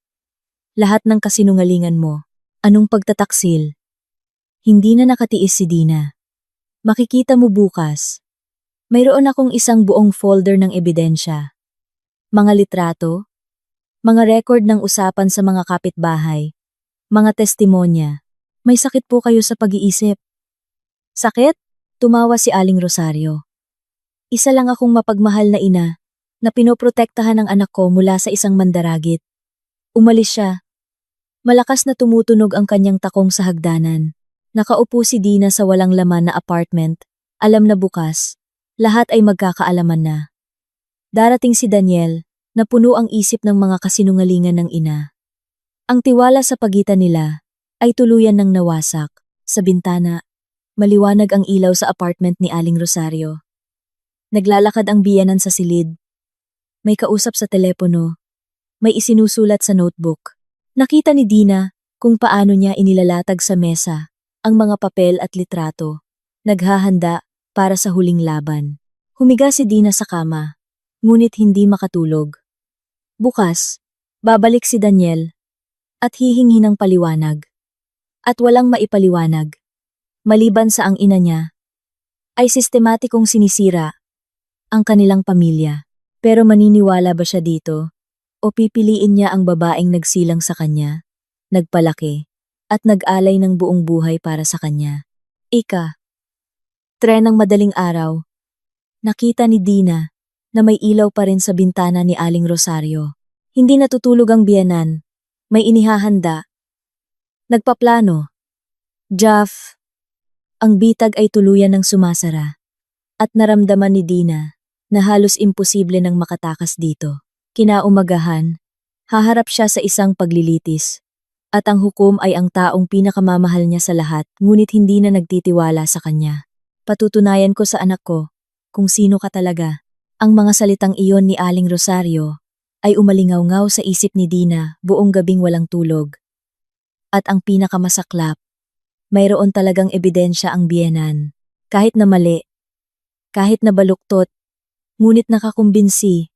Lahat ng kasinungalingan mo. Anong pagtataksil? Hindi na nakatiis si Dina. Makikita mo bukas. Mayroon akong isang buong folder ng ebidensya. Mga litrato, mga record ng usapan sa mga kapitbahay, mga testimonya. May sakit po kayo sa pag-iisip. Sakit? Tumawa si Aling Rosario. Isa lang akong mapagmahal na ina na pinoprotektahan ng anak ko mula sa isang mandaragit. Umalis siya. Malakas na tumutunog ang kanyang takong sa hagdanan. Nakaupo si Dina sa walang laman na apartment. Alam na bukas, lahat ay magkakaalaman na. Darating si Daniel, na puno ang isip ng mga kasinungalingan ng ina. Ang tiwala sa pagitan nila ay tuluyan ng nawasak. Sa bintana, maliwanag ang ilaw sa apartment ni Aling Rosario. Naglalakad ang biyenan sa silid. May kausap sa telepono. May isinusulat sa notebook. Nakita ni Dina kung paano niya inilalatag sa mesa ang mga papel at litrato. Naghahanda para sa huling laban. Humiga si Dina sa kama, ngunit hindi makatulog. Bukas, babalik si Daniel at hihingi ng paliwanag. At walang maipaliwanag. Maliban sa ang ina niya, ay sistematikong sinisira ang kanilang pamilya. Pero maniniwala ba siya dito? O pipiliin niya ang babaeng nagsilang sa kanya, nagpalaki, at nag-alay ng buong buhay para sa kanya? Tren ng madaling araw. Nakita ni Dina na may ilaw pa rin sa bintana ni Aling Rosario. Hindi natutulog ang biyenan. May inihahanda. Nagpaplano. Jaff. Ang bitag ay tuluyan ng sumasara. At naramdaman ni Dina na halos imposible nang makatakas dito. Kinaumagahan, haharap siya sa isang paglilitis. At ang hukom ay ang taong pinakamamahal niya sa lahat, ngunit hindi na nagtitiwala sa kanya. Patutunayan ko sa anak ko kung sino ka talaga. Ang mga salitang iyon ni Aling Rosario ay umalingaw-ngaw sa isip ni Dina buong gabing walang tulog. At ang pinakamasaklap, mayroon talagang ebidensya ang biyenan. Kahit na mali, kahit na baluktot, ngunit nakakumbinsi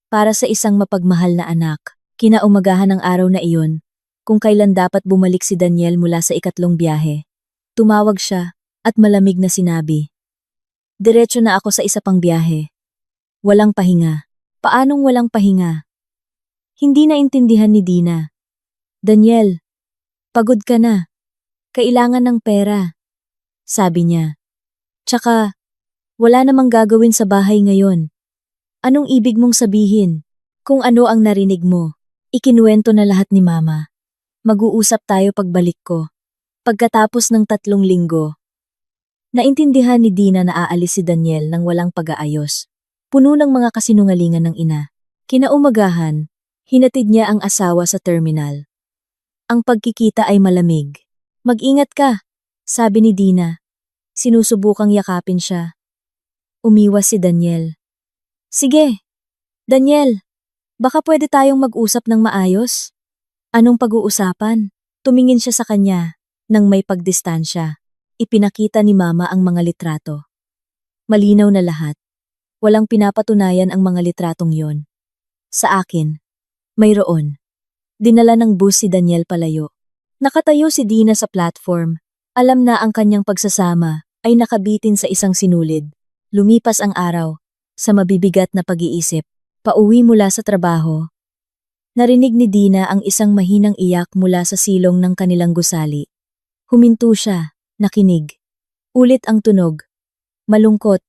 para sa isang mapagmahal na anak. Kinaumagahan ng araw na iyon, kung kailan dapat bumalik si Daniel mula sa ikatlong biyahe. Tumawag siya at malamig na sinabi, Diretso na ako sa isa pang biyahe. Walang pahinga. Paanong walang pahinga? Hindi naintindihan ni Dina. Daniel, pagod ka na. Kailangan ng pera. Sabi niya. Tsaka, wala namang gagawin sa bahay ngayon. Anong ibig mong sabihin? Kung ano ang narinig mo, ikinuwento na lahat ni Mama. Mag-uusap tayo pagbalik ko. Pagkatapos ng 3 linggo. Naintindihan ni Dina na aalis si Daniel nang walang pag-aayos. Puno ng mga kasinungalingan ng ina. Kinaumagahan, hinatid niya ang asawa sa terminal. Ang pagkikita ay malamig. Mag-ingat ka, sabi ni Dina. Sinusubukang yakapin siya. Umiwas si Daniel. Sige, Daniel, baka pwede tayong mag-usap ng maayos? Anong pag-uusapan? Tumingin siya sa kanya nang may pagdistansya. Ipinakita ni Mama ang mga litrato. Malinaw na lahat. Walang pinapatunayan ang mga litratong yon. Sa akin, mayroon. Dinala ng bus si Daniel palayo. Nakatayo si Dina sa platform. Alam na ang kanyang pagsasama ay nakabitin sa isang sinulid. Lumipas ang araw. Sa mabibigat na pag-iisip, pauwi mula sa trabaho. Narinig ni Dina ang isang mahinang iyak mula sa silong ng kanilang gusali. Huminto siya, nakinig. Ulit ang tunog. Malungkot.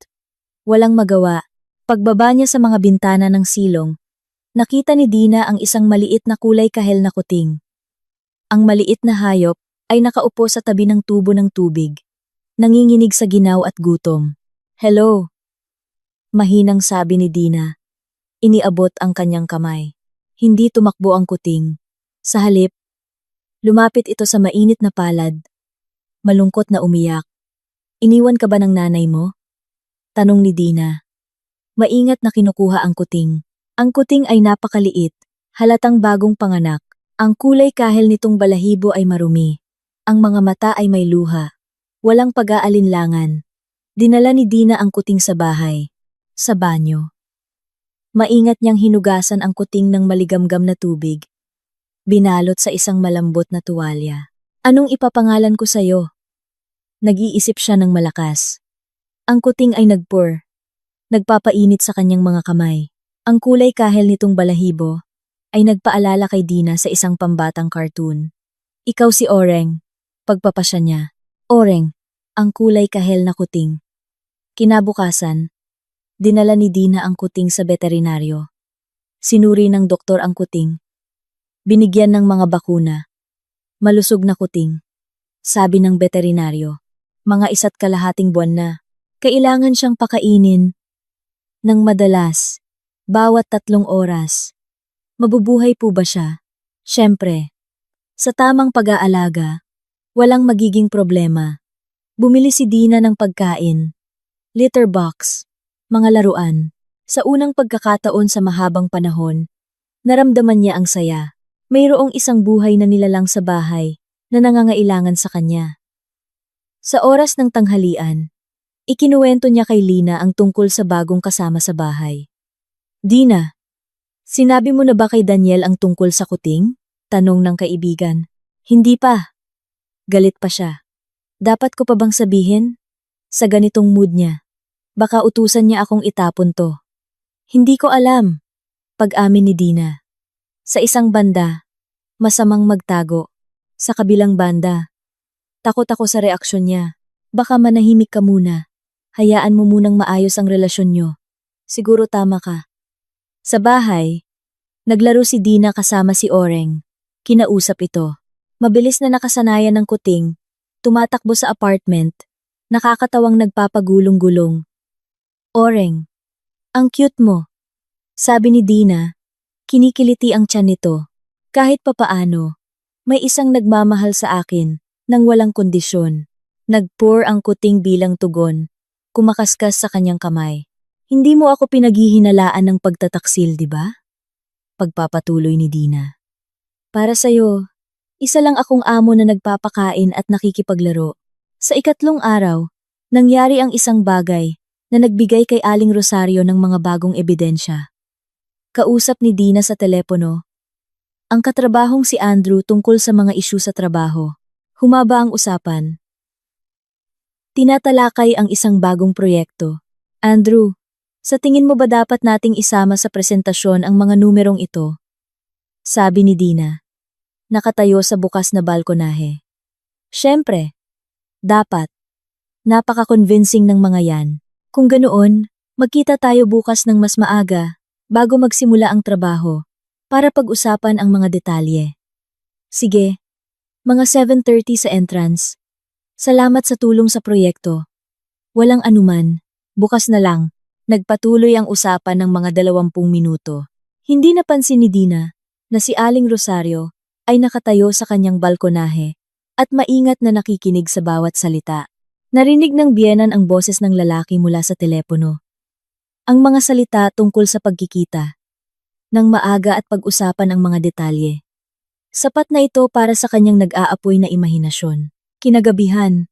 Walang magawa. Pagbaba niya sa mga bintana ng silong, nakita ni Dina ang isang maliit na kulay kahel na kuting. Ang maliit na hayop ay nakaupo sa tabi ng tubo ng tubig. Nanginginig sa ginaw at gutom. Hello. Mahinang sabi ni Dina. Iniabot ang kanyang kamay. Hindi tumakbo ang kuting. Sa halip, lumapit ito sa mainit na palad. Malungkot na umiyak. Iniwan ka ba ng nanay mo? Tanong ni Dina. Maingat na kinukuha ang kuting. Ang kuting ay napakaliit, halatang bagong panganak. Ang kulay kahel nitong balahibo ay marumi. Ang mga mata ay may luha. Walang pag-aalinlangan. Dinala ni Dina ang kuting sa bahay. Sa banyo. Maingat niyang hinugasan ang kuting ng maligamgam na tubig. Binalot sa isang malambot na tuwalya. Anong ipapangalan ko sa'yo? Nag-iisip siya ng malakas. Ang kuting ay nagpur. Nagpapainit sa kanyang mga kamay. Ang kulay kahel nitong balahibo ay nagpaalala kay Dina sa isang pambatang cartoon. Ikaw si Oreng. Pagpapasya niya. Oreng, ang kulay kahel na kuting. Kinabukasan, dinala ni Dina ang kuting sa veterinaryo. Sinuri ng doktor ang kuting. Binigyan ng mga bakuna. Malusog na kuting. Sabi ng veterinaryo, mga 1.5 buwan na. Kailangan siyang pakainin ng madalas, bawat 3 oras. Mabubuhay po ba siya? Siyempre. Sa tamang pag-aalaga, walang magiging problema. Bumili si Dina ng pagkain, litter box, mga laruan. Sa unang pagkakataon sa mahabang panahon, naramdaman niya ang saya. Mayroong isang buhay na nilalang sa bahay na nangangailangan sa kanya. Sa oras ng tanghalian, ikinuwento niya kay Lina ang tungkol sa bagong kasama sa bahay. Dina, sinabi mo na ba kay Daniel ang tungkol sa kuting? Tanong ng kaibigan. Hindi pa. Galit pa siya. Dapat ko pa bang sabihin? Sa ganitong mood niya. Baka utusan niya akong itapon to. Hindi ko alam. Pag-amin ni Dina. Sa isang banda, masamang magtago. Sa kabilang banda, takot ako sa reaksyon niya. Baka manahimik ka muna. Hayaan mo munang maayos ang relasyon niyo. Siguro tama ka. Sa bahay, naglaro si Dina kasama si Oreng. Kinausap ito. Mabilis na nakasanayan ng kuting. Tumatakbo sa apartment. Nakakatawang nagpapagulong-gulong. Oreng, ang cute mo. Sabi ni Dina, kinikiliti ang tiyan nito. Kahit papaano, may isang nagmamahal sa akin nang walang kondisyon. Nagpour ang kuting bilang tugon. Kumakaskas sa kanyang kamay. Hindi mo ako pinaghihinalaan ng pagtataksil, di ba? Pagpapatuloy ni Dina. Para sa'yo, isa lang akong amo na nagpapakain at nakikipaglaro. Sa 3 araw, nangyari ang isang bagay na nagbigay kay Aling Rosario ng mga bagong ebidensya. Kausap ni Dina sa telepono. Ang katrabahong si Andrew tungkol sa mga isyu sa trabaho. Humaba ang usapan. Tinatalakay ang isang bagong proyekto. Andrew, sa tingin mo ba dapat nating isama sa presentasyon ang mga numerong ito? Sabi ni Dina, nakatayo sa bukas na balkonahe. Siyempre, dapat. Napaka-convincing ng mga yan. Kung ganoon, magkita tayo bukas ng mas maaga, bago magsimula ang trabaho, para pag-usapan ang mga detalye. Sige, mga 7:30 sa entrance. Salamat sa tulong sa proyekto. Walang anuman, bukas na lang. Nagpatuloy ang usapan ng mga 20 minuto. Hindi napansin ni Dina na si Aling Rosario ay nakatayo sa kanyang balkonahe at maingat na nakikinig sa bawat salita. Narinig ng biyenan ang boses ng lalaki mula sa telepono. Ang mga salita tungkol sa pagkikita, ng maaga at pag-usapan ang mga detalye. Sapat na ito para sa kanyang nag-aapoy na imahinasyon. Kinagabihan,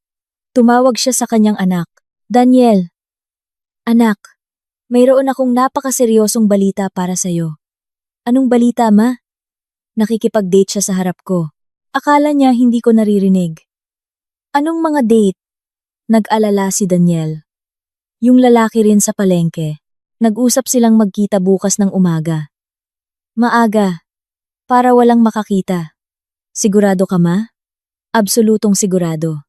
tumawag siya sa kanyang anak. Daniel, anak, mayroon akong napakaseryosong balita para sa'yo. Anong balita, ma? Nakikipag-date siya sa harap ko. Akala niya hindi ko naririnig. Anong mga date? Nag-alala si Daniel. Yung lalaki rin sa palengke. Nag-usap silang magkita bukas ng umaga. Maaga. Para walang makakita. Sigurado ka, ma? Absolutong sigurado.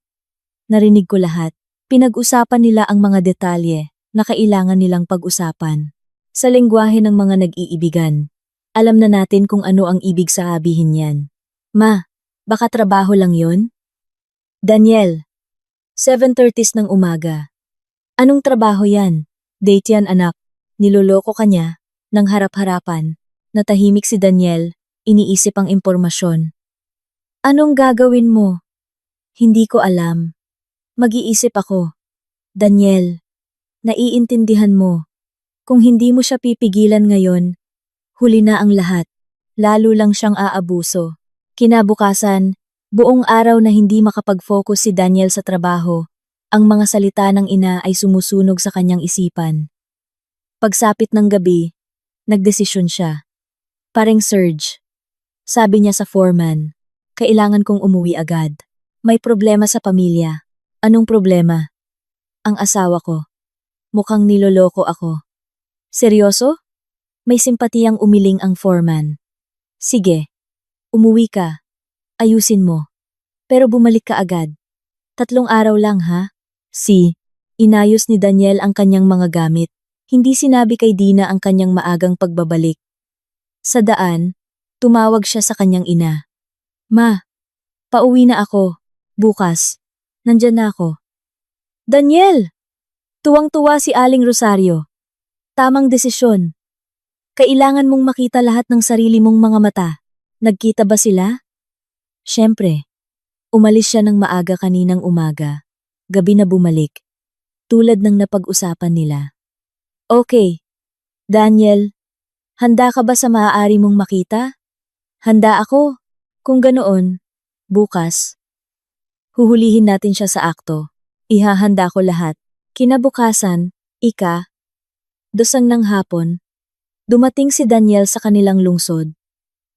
Narinig ko lahat. Pinag-usapan nila ang mga detalye na kailangan nilang pag-usapan. Sa lengguwahe ng mga nag-iibigan, alam na natin kung ano ang ibig sabihin yan. Ma, baka trabaho lang yon? Daniel, 7:30 ng umaga. Anong trabaho yan? Date yan, anak. Niloloko ka niya, nang harap-harapan. Natahimik si Daniel, iniisip ang impormasyon. Anong gagawin mo? Hindi ko alam. Mag-iisip ako. Daniel, naiintindihan mo. Kung hindi mo siya pipigilan ngayon, huli na ang lahat. Lalo lang siyang aabuso. Kinabukasan, buong araw na hindi makapag-focus si Daniel sa trabaho, ang mga salita ng ina ay sumusunog sa kanyang isipan. Pagsapit ng gabi, nagdesisyon siya. Pareng Serge. Sabi niya sa foreman, kailangan kong umuwi agad. May problema sa pamilya. Anong problema? Ang asawa ko. Mukhang niloloko ako. Seryoso? May simpatiyang umiling ang foreman. Sige, umuwi ka. Ayusin mo. Pero bumalik ka agad. 3 araw lang, ha? Inayos ni Daniel ang kanyang mga gamit. Hindi sinabi kay Dina ang kanyang maagang pagbabalik. Sa daan, tumawag siya sa kanyang ina. Ma, pauwi na ako. Bukas. Nandyan na ako. Daniel! Tuwang-tuwa si Aling Rosario. Tamang desisyon. Kailangan mong makita lahat ng sarili mong mga mata. Nagkita ba sila? Siyempre. Umalis siya ng maaga kaninang umaga. Gabi na bumalik. Tulad ng napag-usapan nila. Okay. Daniel, handa ka ba sa maaari mong makita? Handa ako. Kung ganoon, bukas. Huhulihin natin siya sa akto. Ihahanda ko lahat. Kinabukasan, dosang ng hapon, dumating si Daniel sa kanilang lungsod.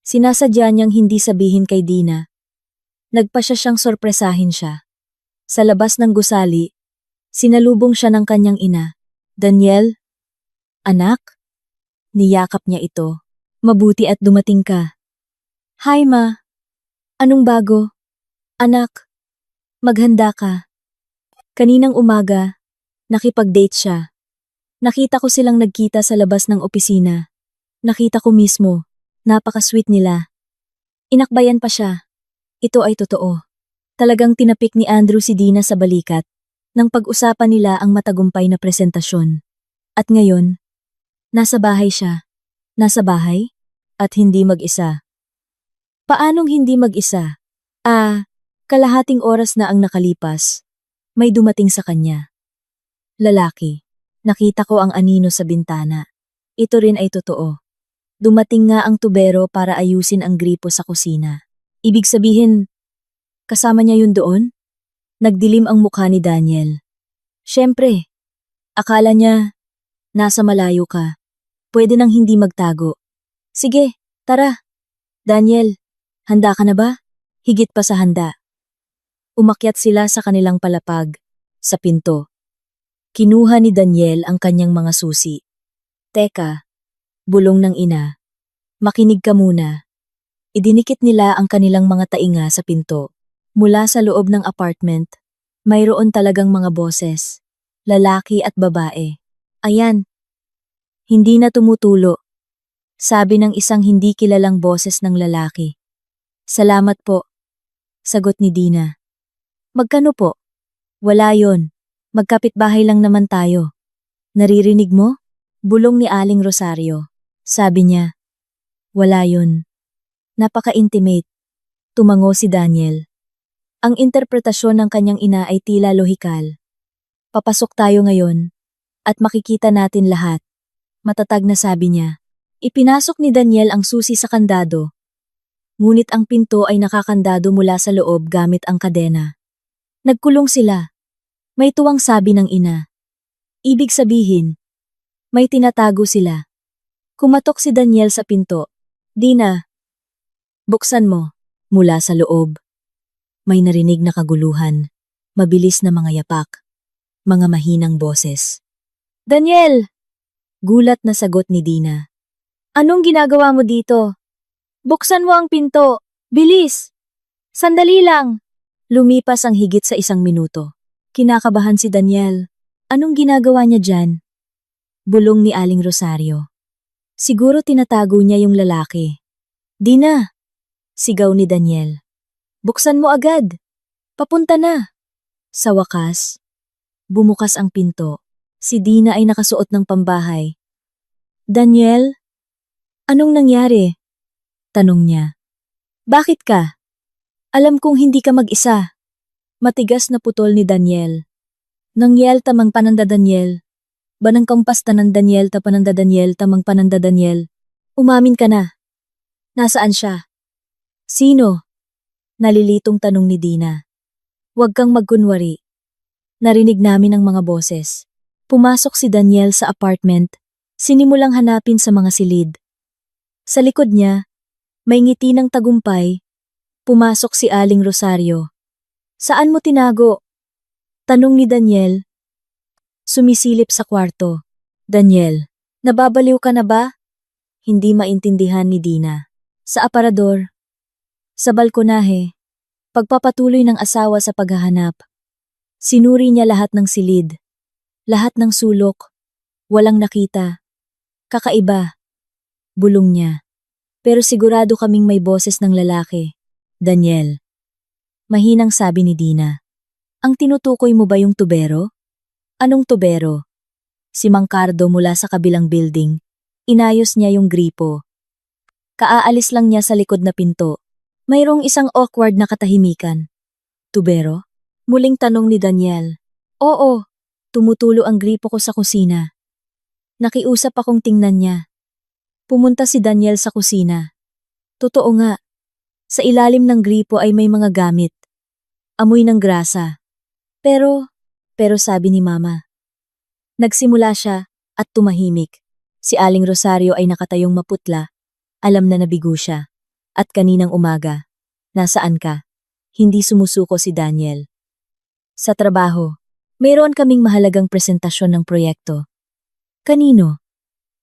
Sinasadya niyang hindi sabihin kay Dina. Nagpa siyang sorpresahin siya. Sa labas ng gusali, sinalubong siya ng kanyang ina. Daniel? Anak? Niyakap niya ito. Mabuti at dumating ka. Hi, ma. Anong bago? Anak, maghanda ka. Kaninang umaga, nakipag-date siya. Nakita ko silang nagkita sa labas ng opisina. Nakita ko mismo. Napaka-sweet nila. Inakbayan pa siya. Ito ay totoo. Talagang tinapik ni Andrew si Dina sa balikat nang pag-usapan nila ang matagumpay na presentasyon. At ngayon, nasa bahay siya. Nasa bahay? At hindi mag-isa. Paanong hindi mag-isa? Kalahating oras na ang nakalipas. May dumating sa kanya. Lalaki. Nakita ko ang anino sa bintana. Ito rin ay totoo. Dumating nga ang tubero para ayusin ang gripo sa kusina. Ibig sabihin, kasama niya yun doon? Nagdilim ang mukha ni Daniel. Siyempre, akala niya, nasa malayo ka. Pwede nang hindi magtago. Sige, tara. Daniel, handa ka na ba? Higit pa sa handa. Umakyat sila sa kanilang palapag. Sa pinto. Kinuha ni Daniel ang kanyang mga susi. Teka, bulong ng ina. Makinig ka muna. Idinikit nila ang kanilang mga tainga sa pinto. Mula sa loob ng apartment, mayroon talagang mga boses. Lalaki at babae. Ayan. Hindi na tumutulo. Sabi ng isang hindi kilalang boses ng lalaki. Salamat po. Sagot ni Dina. Magkano po? Wala yon. Magkapitbahay lang naman tayo. Naririnig mo? Bulong ni Aling Rosario. Sabi niya. Wala yon. Napaka-intimate. Tumango si Daniel. Ang interpretasyon ng kanyang ina ay tila lohikal. Papasok tayo ngayon at makikita natin lahat. Matatag na sabi niya. Ipinasok ni Daniel ang susi sa kandado. Ngunit ang pinto ay nakakandado mula sa loob gamit ang kadena. Nagkulong sila. May tuwang sabi ng ina. Ibig sabihin, may tinatago sila. Kumatok si Daniel sa pinto. Dina, buksan mo. Mula sa loob. May narinig na kaguluhan. Mabilis na mga yapak. Mga mahinang boses. Daniel! Gulat na sagot ni Dina. Anong ginagawa mo dito? Buksan mo ang pinto. Bilis! Sandali lang! Lumipas ang higit sa 1 minuto. Kinakabahan si Daniel. Anong ginagawa niya dyan? Bulong ni Aling Rosario. Siguro tinatago niya yung lalaki. Dina! Sigaw ni Daniel. Buksan mo agad! Papunta na! Sa wakas, bumukas ang pinto. Si Dina ay nakasuot ng pambahay. Daniel? Anong nangyari? Tanong niya. Bakit ka? Alam kong hindi ka mag-isa. Matigas na putol ni Daniel. Nangyel tamang pananda Daniel. Banang kampas tanan Daniel ta pananda Daniel tamang pananda Daniel. Umamin ka na. Nasaan siya? Sino? Nalilitong tanong ni Dina. Huwag kang magkunwari. Narinig namin ang mga boses. Pumasok si Daniel sa apartment. Sinimulang hanapin sa mga silid. Sa likod niya, may ngiti ng tagumpay. Pumasok si Aling Rosario. Saan mo tinago? Tanong ni Daniel. Sumisilip sa kwarto. Daniel, nababaliw ka na ba? Hindi maintindihan ni Dina. Sa aparador. Sa balkonahe. Pagpapatuloy ng asawa sa paghahanap. Sinuri niya lahat ng silid. Lahat ng sulok. Walang nakita. Kakaiba. Bulong niya. Pero sigurado kaming may boses ng lalaki. Daniel. Mahinang sabi ni Dina. Ang tinutukoy mo ba yung tubero? Anong tubero? Si Mang Cardo mula sa kabilang building. Inayos niya yung gripo. Kaaalis lang niya sa likod na pinto. Mayroong isang awkward na katahimikan. Tubero? Muling tanong ni Daniel. Oo. Tumutulo ang gripo ko sa kusina. Nakiusap akong tingnan niya. Pumunta si Daniel sa kusina. Totoo nga. Sa ilalim ng gripo ay may mga gamit. Amoy ng grasa. Pero sabi ni Mama. Nagsimula siya at tumahimik. Si Aling Rosario ay nakatayong maputla. Alam na nabigo siya. At kaninang umaga. Nasaan ka? Hindi sumusuko si Daniel. Sa trabaho. Mayroon kaming mahalagang presentasyon ng proyekto. Kanino?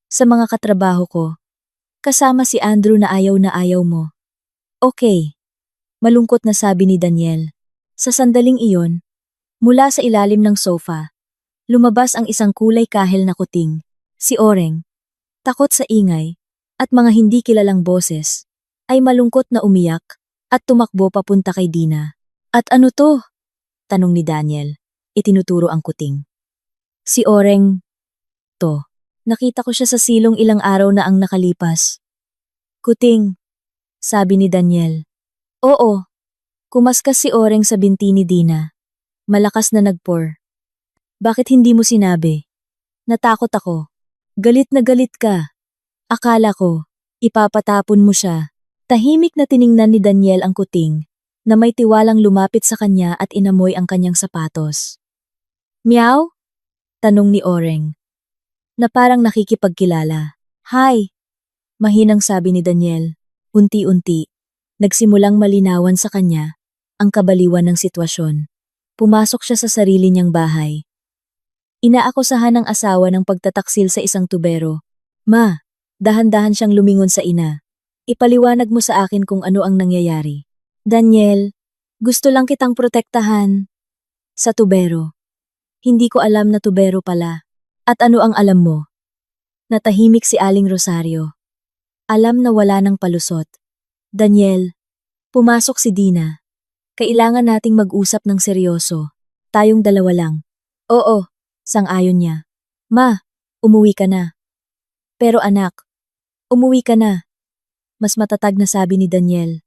Sa mga katrabaho ko. Kasama si Andrew na ayaw mo. Okay. Malungkot na sabi ni Daniel. Sa sandaling iyon, mula sa ilalim ng sofa, lumabas ang isang kulay kahel na kuting, si Oreng. Takot sa ingay, at mga hindi kilalang boses, ay malungkot na umiyak, at tumakbo papunta kay Dina. At ano to? Tanong ni Daniel. Itinuturo ang kuting. Si Oreng, to. Nakita ko siya sa silong ilang araw na ang nakalipas. Kuting, sabi ni Daniel. Oo, kumaskas si Oreng sa binti ni Dina. Malakas na nagpor. Bakit hindi mo sinabi? Natakot ako. Galit na galit ka. Akala ko, ipapatapon mo siya. Tahimik na tiningnan ni Daniel ang kuting, na may tiwalang lumapit sa kanya at inamoy ang kanyang sapatos. Meow? Tanong ni Oreng. Na parang nakikipagkilala. Hi! Mahinang sabi ni Daniel. Unti-unti, nagsimulang malinawan sa kanya ang kabaliwan ng sitwasyon. Pumasok siya sa sarili niyang bahay. Inaakusahan ng asawa ng pagtataksil sa isang tubero. Ma, dahan-dahan siyang lumingon sa ina. Ipaliwanag mo sa akin kung ano ang nangyayari. Daniel, gusto lang kitang protektahan. Sa tubero. Hindi ko alam na tubero pala. At ano ang alam mo? Natahimik si Aling Rosario. Alam na wala ng palusot. Daniel, pumasok si Dina. Kailangan nating mag-usap ng seryoso. Tayong dalawa lang. Oo, sang-ayon niya. Ma, umuwi ka na. Pero anak, umuwi ka na. Mas matatag na sabi ni Daniel.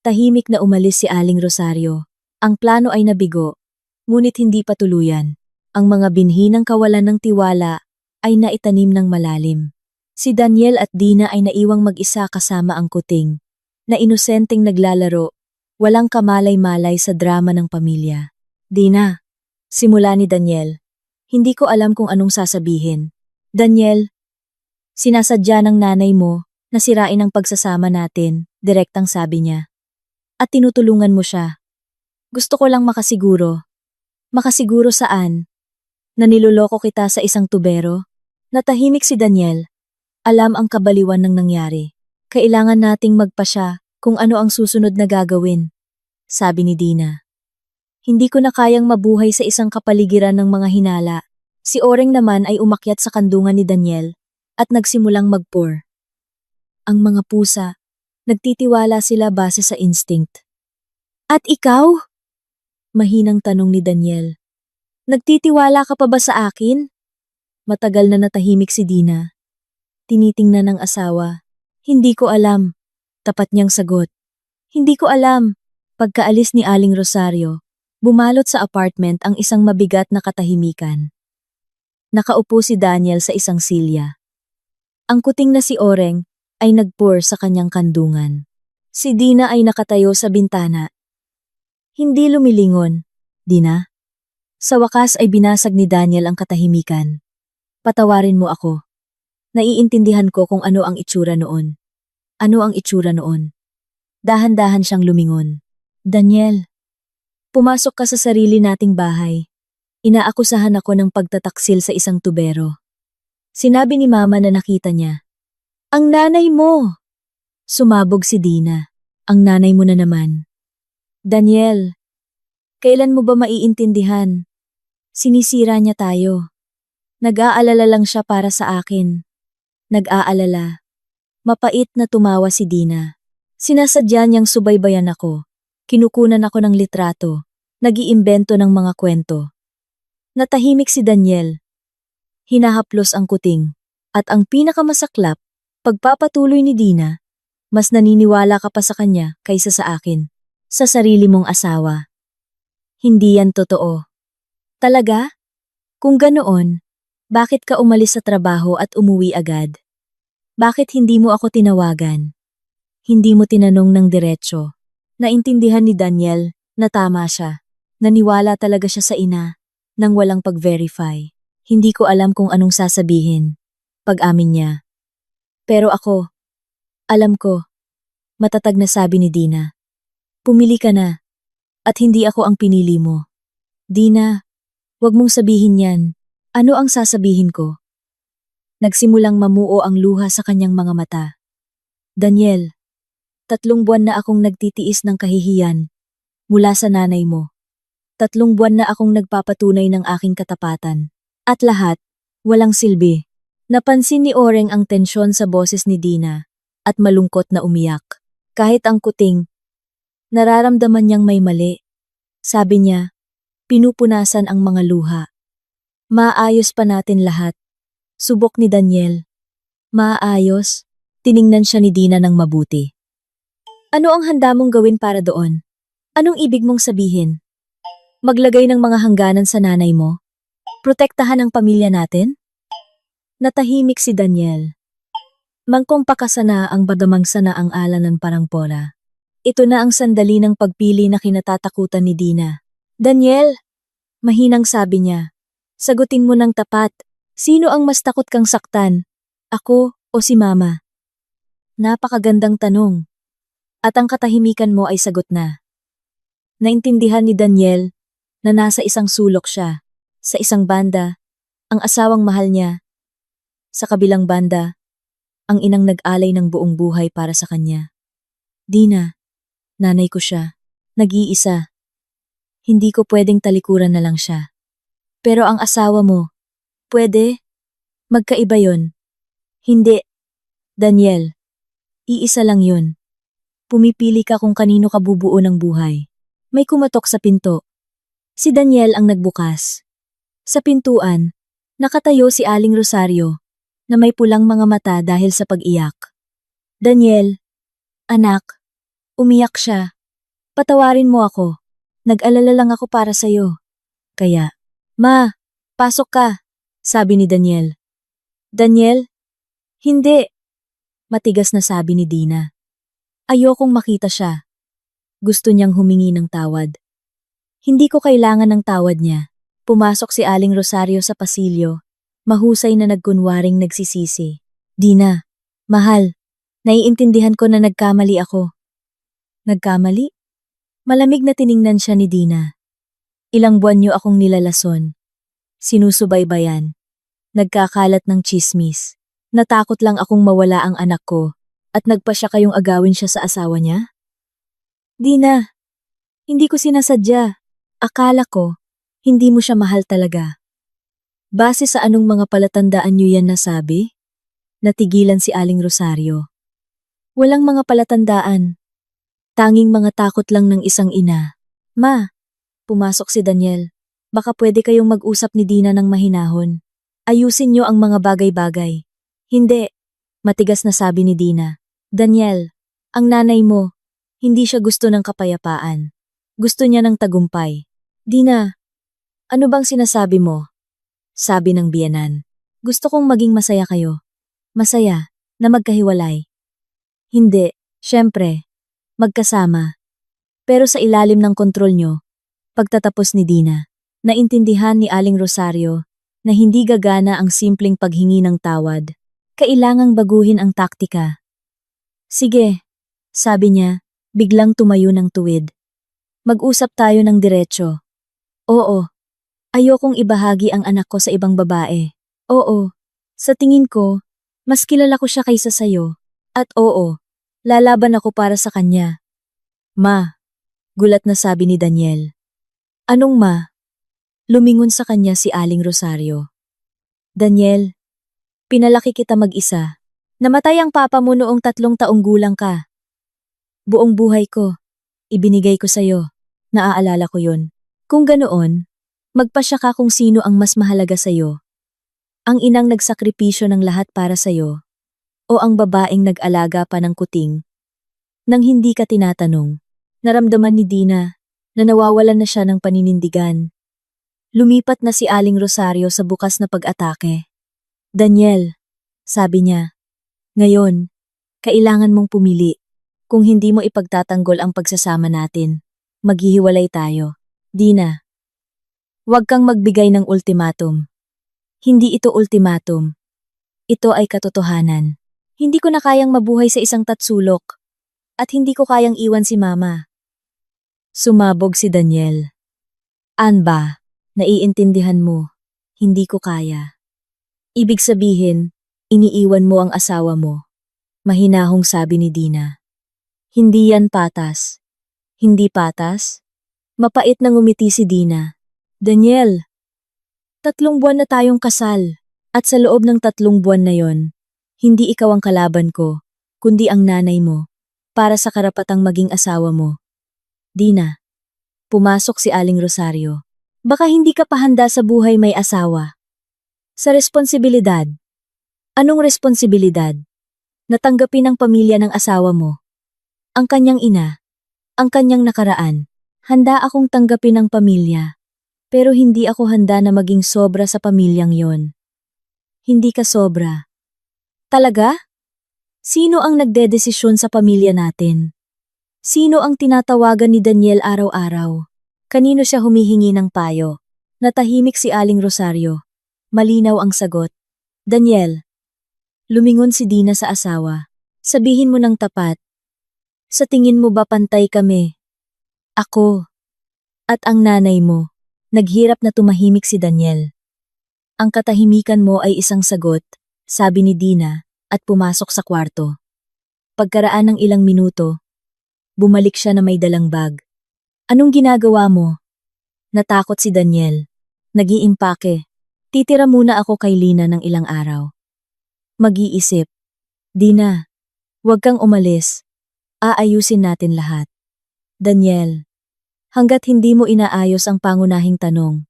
Tahimik na umalis si Aling Rosario. Ang plano ay nabigo, ngunit hindi pa tuluyan. Ang mga binhi ng kawalan ng tiwala ay naitanim ng malalim. Si Daniel at Dina ay naiwang mag-isa kasama ang kuting, na inosenteng naglalaro, walang kamalay-malay sa drama ng pamilya. Dina, simula ni Daniel. Hindi ko alam kung anong sasabihin. Daniel, sinasadya ng nanay mo na sirain ang pagsasama natin, direktang sabi niya. At tinutulungan mo siya. Gusto ko lang makasiguro. Makasiguro saan? Na niloloko kita sa isang tubero? Natahimik si Daniel. Alam ang kabaliwan ng nangyari. Kailangan nating magpasya kung ano ang susunod na gagawin, sabi ni Dina. Hindi ko na kayang mabuhay sa isang kapaligiran ng mga hinala. Si Oreng naman ay umakyat sa kandungan ni Daniel at nagsimulang magpur. Ang mga pusa, nagtitiwala sila base sa instinct. At ikaw? Mahinang tanong ni Daniel. Nagtitiwala ka pa ba sa akin? Matagal na natahimik si Dina. Tinitingnan ng asawa. Hindi ko alam. Tapat niyang sagot. Hindi ko alam. Pagkaalis ni Aling Rosario, bumalot sa apartment ang isang mabigat na katahimikan. Nakaupo si Daniel sa isang silya. Ang kuting na si Oreng ay nagpur sa kanyang kandungan. Si Dina ay nakatayo sa bintana. Hindi lumilingon. Dina? Sa wakas ay binasag ni Daniel ang katahimikan. Patawarin mo ako. Naiintindihan ko kung ano ang itsura noon. Ano ang itsura noon? Dahan-dahan siyang lumingon. Daniel, pumasok ka sa sarili nating bahay. Inaakusahan ako ng pagtataksil sa isang tubero. Sinabi ni Mama na nakita niya. Ang nanay mo! Sumabog si Dina. Ang nanay mo na naman. Daniel, kailan mo ba maiintindihan? Sinisira niya tayo. Nag-aalala lang siya para sa akin. Nag-aalala. Mapait na tumawa si Dina. Sinasadya niyang subaybayan ako. Kinukunan ako ng litrato. Nag-iimbento ng mga kwento. Natahimik si Daniel. Hinahaplos ang kuting. At ang pinakamasaklap, pagpapatuloy ni Dina, mas naniniwala ka pa sa kanya kaysa sa akin. Sa sarili mong asawa. Hindi yan totoo. Talaga? Kung ganoon, bakit ka umalis sa trabaho at umuwi agad? Bakit hindi mo ako tinawagan? Hindi mo tinanong ng diretsyo. Naintindihan ni Daniel na tama siya. Naniwala talaga siya sa ina nang walang pag-verify. Hindi ko alam kung anong sasabihin. Pag-amin niya. Pero ako, alam ko, matatag na sabi ni Dina. Pumili ka na. At hindi ako ang pinili mo. Dina, wag mong sabihin yan. Ano ang sasabihin ko? Nagsimulang mamuo ang luha sa kanyang mga mata. Daniel, 3 buwan na akong nagtitiis ng kahihiyan mula sa nanay mo. 3 buwan na akong nagpapatunay ng aking katapatan. At lahat, walang silbi. Napansin ni Oreng ang tensyon sa boses ni Dina at malungkot na umiyak. Kahit ang kuting, nararamdaman niyang may mali. Sabi niya, pinupunasan ang mga luha. Maayos pa natin lahat. Subok ni Daniel. Maayos? Tiningnan siya ni Dina ng mabuti. Ano ang handa mong gawin para doon? Anong ibig mong sabihin? Maglagay ng mga hangganan sa nanay mo? Protektahan ang pamilya natin? Natahimik si Daniel. Mangkumpakasa na ang badamangsa na ang ala ng parangpora. Ito na ang sandali ng pagpili na kinatatakutan ni Dina. Daniel! Mahinang sabi niya. Sagutin mo ng tapat. Sino ang mas takot kang saktan? Ako o si Mama? Napakagandang tanong. At ang katahimikan mo ay sagot na. Naintindihan ni Daniel na nasa isang sulok siya. Sa isang banda, ang asawang mahal niya. Sa kabilang banda, ang inang nag-alay ng buong buhay para sa kanya. Dina, nanay ko siya. Nag-iisa. Hindi ko pwedeng talikuran na lang siya. Pero ang asawa mo, pwede? Magkaiba yon. Hindi. Daniel, iisa lang yun. Pumipili ka kung kanino ka bubuo ng buhay. May kumatok sa pinto. Si Daniel ang nagbukas. Sa pintuan, nakatayo si Aling Rosario, na may pulang mga mata dahil sa pag-iyak. Daniel, anak, umiyak siya. Patawarin mo ako. Nag-alala lang ako para sa'yo. Kaya, Ma, pasok ka, sabi ni Daniel. Daniel? Hindi. Matigas na sabi ni Dina. Ayokong makita siya. Gusto niyang humingi ng tawad. Hindi ko kailangan ng tawad niya. Pumasok si Aling Rosario sa pasilyo. Mahusay na nagkunwaring nagsisisi. Dina, mahal, naiintindihan ko na nagkamali ako. Nagkamali? Malamig na tiningnan siya ni Dina. Ilang buwan niyo akong nilalason. Sinusubaybayan. Nagkakalat ng tsismis. Natakot lang akong mawala ang anak ko at nagpa siya kayong agawin siya sa asawa niya? Dina, hindi ko sinasadya. Akala ko, hindi mo siya mahal talaga. Base sa anong mga palatandaan niyo yan nasabi? Natigilan si Aling Rosario. Walang mga palatandaan. Tanging mga takot lang ng isang ina. Ma, pumasok si Daniel. Baka pwede kayong mag-usap ni Dina ng mahinahon. Ayusin niyo ang mga bagay-bagay. Hindi, matigas na sabi ni Dina. Daniel, ang nanay mo, hindi siya gusto ng kapayapaan. Gusto niya ng tagumpay. Dina, ano bang sinasabi mo? Sabi ng biyenan. Gusto kong maging masaya kayo. Masaya, na magkahiwalay. Hindi, syempre, magkasama. Pero sa ilalim ng kontrol nyo, pagtatapos ni Dina, naintindihan ni Aling Rosario na hindi gagana ang simpleng paghingi ng tawad. Kailangang baguhin ang taktika. Sige, sabi niya, biglang tumayo ng tuwid. Mag-usap tayo ng diretso. Oo, ayokong ibahagi ang anak ko sa ibang babae. Oo, sa tingin ko, mas kilala ko siya kaysa sayo. At oo, lalaban ako para sa kanya. Ma, gulat na sabi ni Daniel. Anong ma? Lumingon sa kanya si Aling Rosario. Daniel, pinalaki kita mag-isa. Namatay ang papa mo noong 3 taong gulang ka. Buong buhay ko, ibinigay ko sa'yo. Naaalala ko yun. Kung ganoon, magpasya ka kung sino ang mas mahalaga sa'yo. Ang inang nagsakripisyo ng lahat para sa'yo, o ang babaeng nag-alaga pa ng kuting. Nang hindi ka tinatanong, naramdaman ni Dina na nawawalan na siya ng paninindigan. Lumipat na si Aling Rosario sa bukas na pag-atake. Daniel, sabi niya, ngayon, kailangan mong pumili. Kung hindi mo ipagtatanggol ang pagsasama natin, maghihiwalay tayo. Dina, huwag kang magbigay ng ultimatum. Hindi ito ultimatum. Ito ay katotohanan. Hindi ko na kayang mabuhay sa isang tatsulok. At hindi ko kayang iwan si Mama. Sumabog si Daniel. Ba, naiintindihan mo, hindi ko kaya. Ibig sabihin, iniiwan mo ang asawa mo. Mahinahong sabi ni Dina. Hindi yan patas. Hindi patas? Mapait na ngumiti si Dina. Daniel, 3 buwan na tayong kasal. At sa loob ng 3 buwan na yon, hindi ikaw ang kalaban ko, kundi ang nanay mo, para sa karapatang maging asawa mo. Dina, pumasok si Aling Rosario. Baka hindi ka pa handa sa buhay may asawa. Sa responsibilidad. Anong responsibilidad? Natanggapin ng pamilya ng asawa mo. Ang kanyang ina. Ang kanyang nakaraan. Handa akong tanggapin ng pamilya. Pero hindi ako handa na maging sobra sa pamilyang yon. Hindi ka sobra. Talaga? Sino ang nagdedesisyon sa pamilya natin? Sino ang tinatawagan ni Daniel araw-araw? Kanino siya humihingi ng payo? Natahimik si Aling Rosario. Malinaw ang sagot. Daniel. Lumingon si Dina sa asawa. Sabihin mo ng tapat. Sa tingin mo ba pantay kami? Ako. At ang nanay mo. Naghirap na tumahimik si Daniel. Ang katahimikan mo ay isang sagot, sabi ni Dina, at pumasok sa kwarto. Pagkaraan ng ilang minuto, bumalik siya na may dalang bag. Anong ginagawa mo? Natakot si Daniel. Nag-iimpake. Titira muna ako kay Lina ng ilang araw. Mag-iisip. Dina, huwag kang umalis. Aayusin natin lahat. Daniel, hanggat hindi mo inaayos ang pangunahing tanong,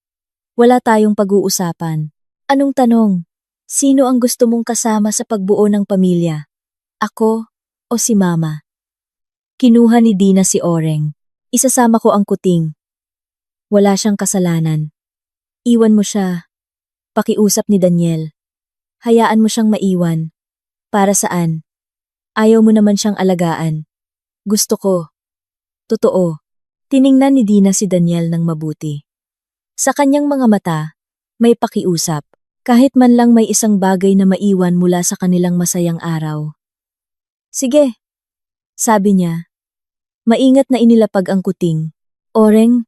wala tayong pag-uusapan. Anong tanong? Sino ang gusto mong kasama sa pagbuo ng pamilya? Ako o si Mama? Kinuha ni Dina si Oreng. Isasama ko ang kuting. Wala siyang kasalanan. Iwan mo siya. Pakiusap ni Daniel. Hayaan mo siyang maiwan. Para saan? Ayaw mo naman siyang alagaan. Gusto ko. Totoo. Tiningnan ni Dina si Daniel ng mabuti. Sa kanyang mga mata, may pakiusap. Kahit man lang may isang bagay na maiwan mula sa kanilang masayang araw. Sige, sabi niya. Maingat na inilapag ang kuting. Oreng,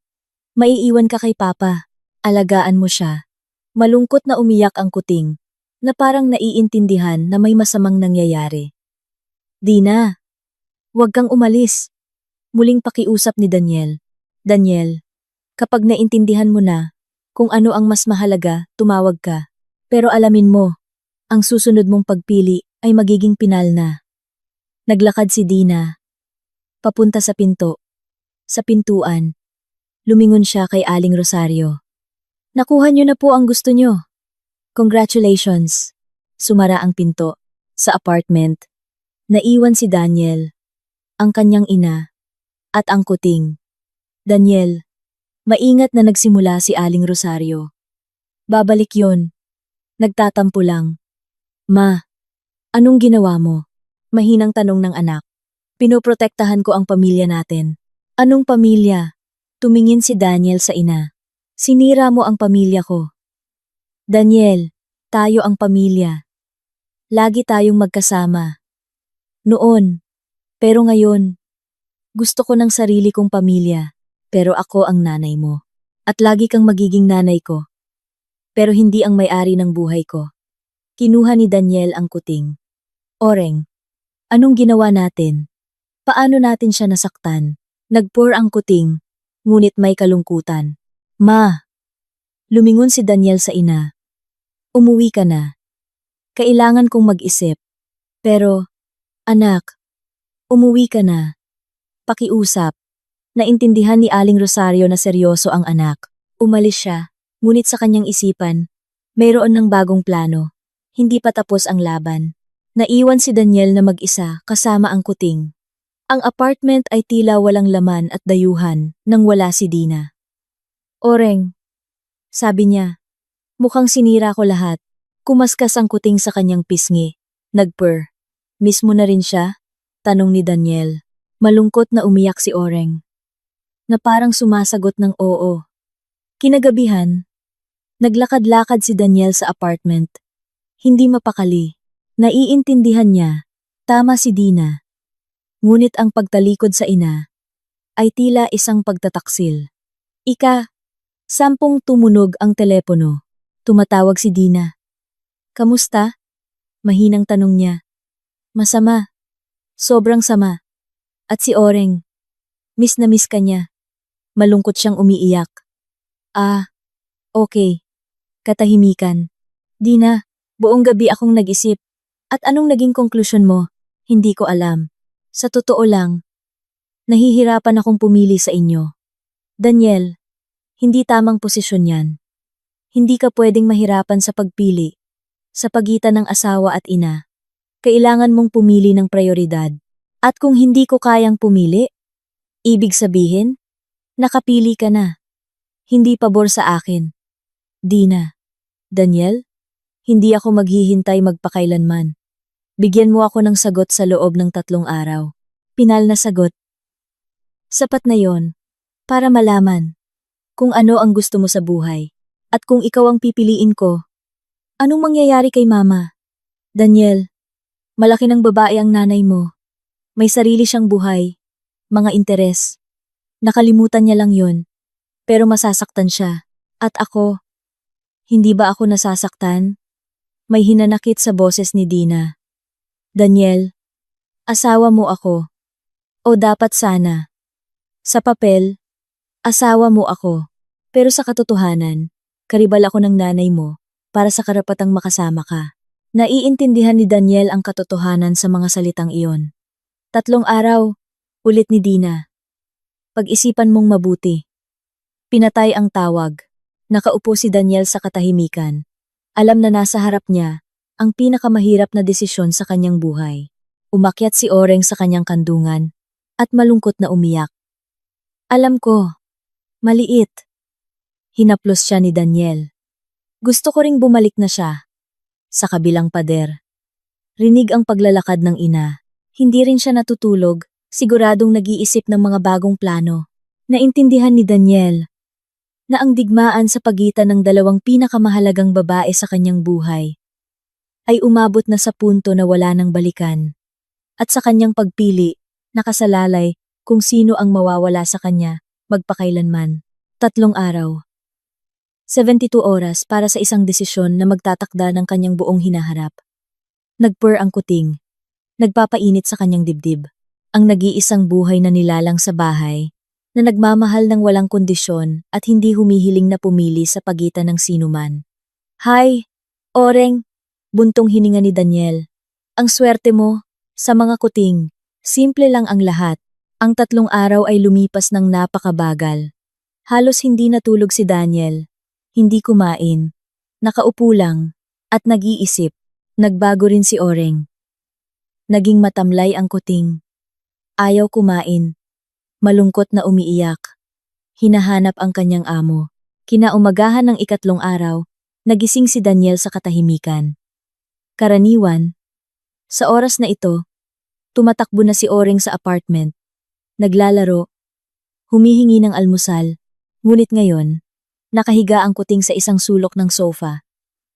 maiiwan ka kay Papa. Alagaan mo siya. Malungkot na umiyak ang kuting, na parang naiintindihan na may masamang nangyayari. Dina, huwag kang umalis. Muling pakiusap ni Daniel. Daniel, kapag naintindihan mo na kung ano ang mas mahalaga, tumawag ka. Pero alamin mo, ang susunod mong pagpili ay magiging pinal na. Naglakad si Dina. Papunta sa pinto. Sa pintuan. Lumingon siya kay Aling Rosario. Nakuha niyo na po ang gusto niyo. Congratulations. Sumara ang pinto. Sa apartment. Naiwan si Daniel. Ang kanyang ina. At ang kuting. Daniel, maingat na nagsimula si Aling Rosario. Babalik yon. Nagtatampo lang. Ma, anong ginawa mo? Mahinang tanong ng anak. Pinoprotektahan ko ang pamilya natin. Anong pamilya? Tumingin si Daniel sa ina. Sinira mo ang pamilya ko. Daniel, tayo ang pamilya. Lagi tayong magkasama. Noon. Pero ngayon. Gusto ko ng sarili kong pamilya. Pero ako ang nanay mo. At lagi kang magiging nanay ko. Pero hindi ang may-ari ng buhay ko. Kinuha ni Daniel ang kuting. Oreng, anong ginawa natin? Paano natin siya nasaktan? Nagpour ang kuting, ngunit may kalungkutan. Ma! Lumingon si Daniel sa ina. Umuwi ka na. Kailangan kong mag-isip. Pero, anak, umuwi ka na. Pakiusap. Naintindihan ni Aling Rosario na seryoso ang anak. Umalis siya. Ngunit sa kanyang isipan, mayroon ng bagong plano. Hindi pa tapos ang laban. Naiwan si Daniel na mag-isa kasama ang kuting. Ang apartment ay tila walang laman at dayuhan nang wala si Dina. Oreng, sabi niya, mukhang sinira ko lahat. Kumaskas ang kuting sa kanyang pisngi. Nagpurr. Miss mo na rin siya? Tanong ni Daniel. Malungkot na umiyak si Oreng. Na parang sumasagot ng oo. Kinagabihan, naglakad-lakad si Daniel sa apartment. Hindi mapakali. Naiintindihan niya. Tama si Dina. Ngunit ang pagtalikod sa ina ay tila isang pagtataksil. 10 tumunog ang telepono. Tumatawag si Dina. Kamusta? Mahinang tanong niya. Masama. Sobrang sama. At si Oreng. Miss na miss ka niya. Malungkot siyang umiiyak. Okay. Katahimikan. Dina, buong gabi akong nag-isip. At anong naging konklusyon mo? Hindi ko alam. Sa totoo lang, nahihirapan akong pumili sa inyo. Daniel, hindi tamang posisyon yan. Hindi ka pwedeng mahirapan sa pagpili. Sa pagitan ng asawa at ina, kailangan mong pumili ng prioridad. At kung hindi ko kayang pumili, ibig sabihin, nakapili ka na. Hindi pabor sa akin. Dina. Daniel, hindi ako maghihintay magpakailanman. Bigyan mo ako ng sagot sa loob ng 3 araw. Pinal na sagot. Sapat na yon para malaman kung ano ang gusto mo sa buhay. At kung ikaw ang pipiliin ko, anong mangyayari kay Mama? Daniel, malaki ng babae ang nanay mo. May sarili siyang buhay, mga interes. Nakalimutan niya lang yon, pero masasaktan siya. At ako, hindi ba ako nasasaktan? May hinanakit sa boses ni Dina. Daniel, asawa mo ako. O dapat sana. Sa papel, asawa mo ako. Pero sa katotohanan, karibal ako ng nanay mo para sa karapatang makasama ka. Naiintindihan ni Daniel ang katotohanan sa mga salitang iyon. 3 araw, ulit ni Dina. Pag-isipan mong mabuti. Pinatay ang tawag. Nakaupo si Daniel sa katahimikan. Alam na nasa harap niya ang pinakamahirap na desisyon sa kanyang buhay. Umakyat si Oreng sa kanyang kandungan at malungkot na umiyak. Alam ko, maliit. Hinaplos siya ni Daniel. Gusto ko ring bumalik na siya. Sa kabilang pader. Rinig ang paglalakad ng ina. Hindi rin siya natutulog, siguradong nag-iisip ng mga bagong plano. Naintindihan ni Daniel na ang digmaan sa pagitan ng dalawang pinakamahalagang babae sa kanyang buhay ay umabot na sa punto na wala nang balikan. At sa kanyang pagpili, nakasalalay kung sino ang mawawala sa kanya magpakailanman. 3 araw. 72 oras para sa isang desisyon na magtatakda ng kanyang buong hinaharap. Nagpur ang kuting. Nagpapainit sa kanyang dibdib. Ang nag-iisang buhay na nilalang sa bahay, na nagmamahal ng walang kondisyon at hindi humihiling na pumili sa pagitan ng sinuman. Hay, Oreng, buntong hininga ni Daniel. Ang swerte mo, sa mga kuting, simple lang ang lahat. Ang 3 araw ay lumipas ng napakabagal. Halos hindi natulog si Daniel. Hindi kumain. Nakaupo lang. At nag-iisip. Nagbago rin si Oreng. Naging matamlay ang kuting. Ayaw kumain. Malungkot na umiiyak. Hinahanap ang kanyang amo. Kinaumagahan ng 3 araw, nagising si Daniel sa katahimikan. Karaniwan, sa oras na ito, tumatakbo na si Oreng sa apartment. Naglalaro, humihingi ng almusal, ngunit ngayon, nakahiga ang kuting sa isang sulok ng sofa.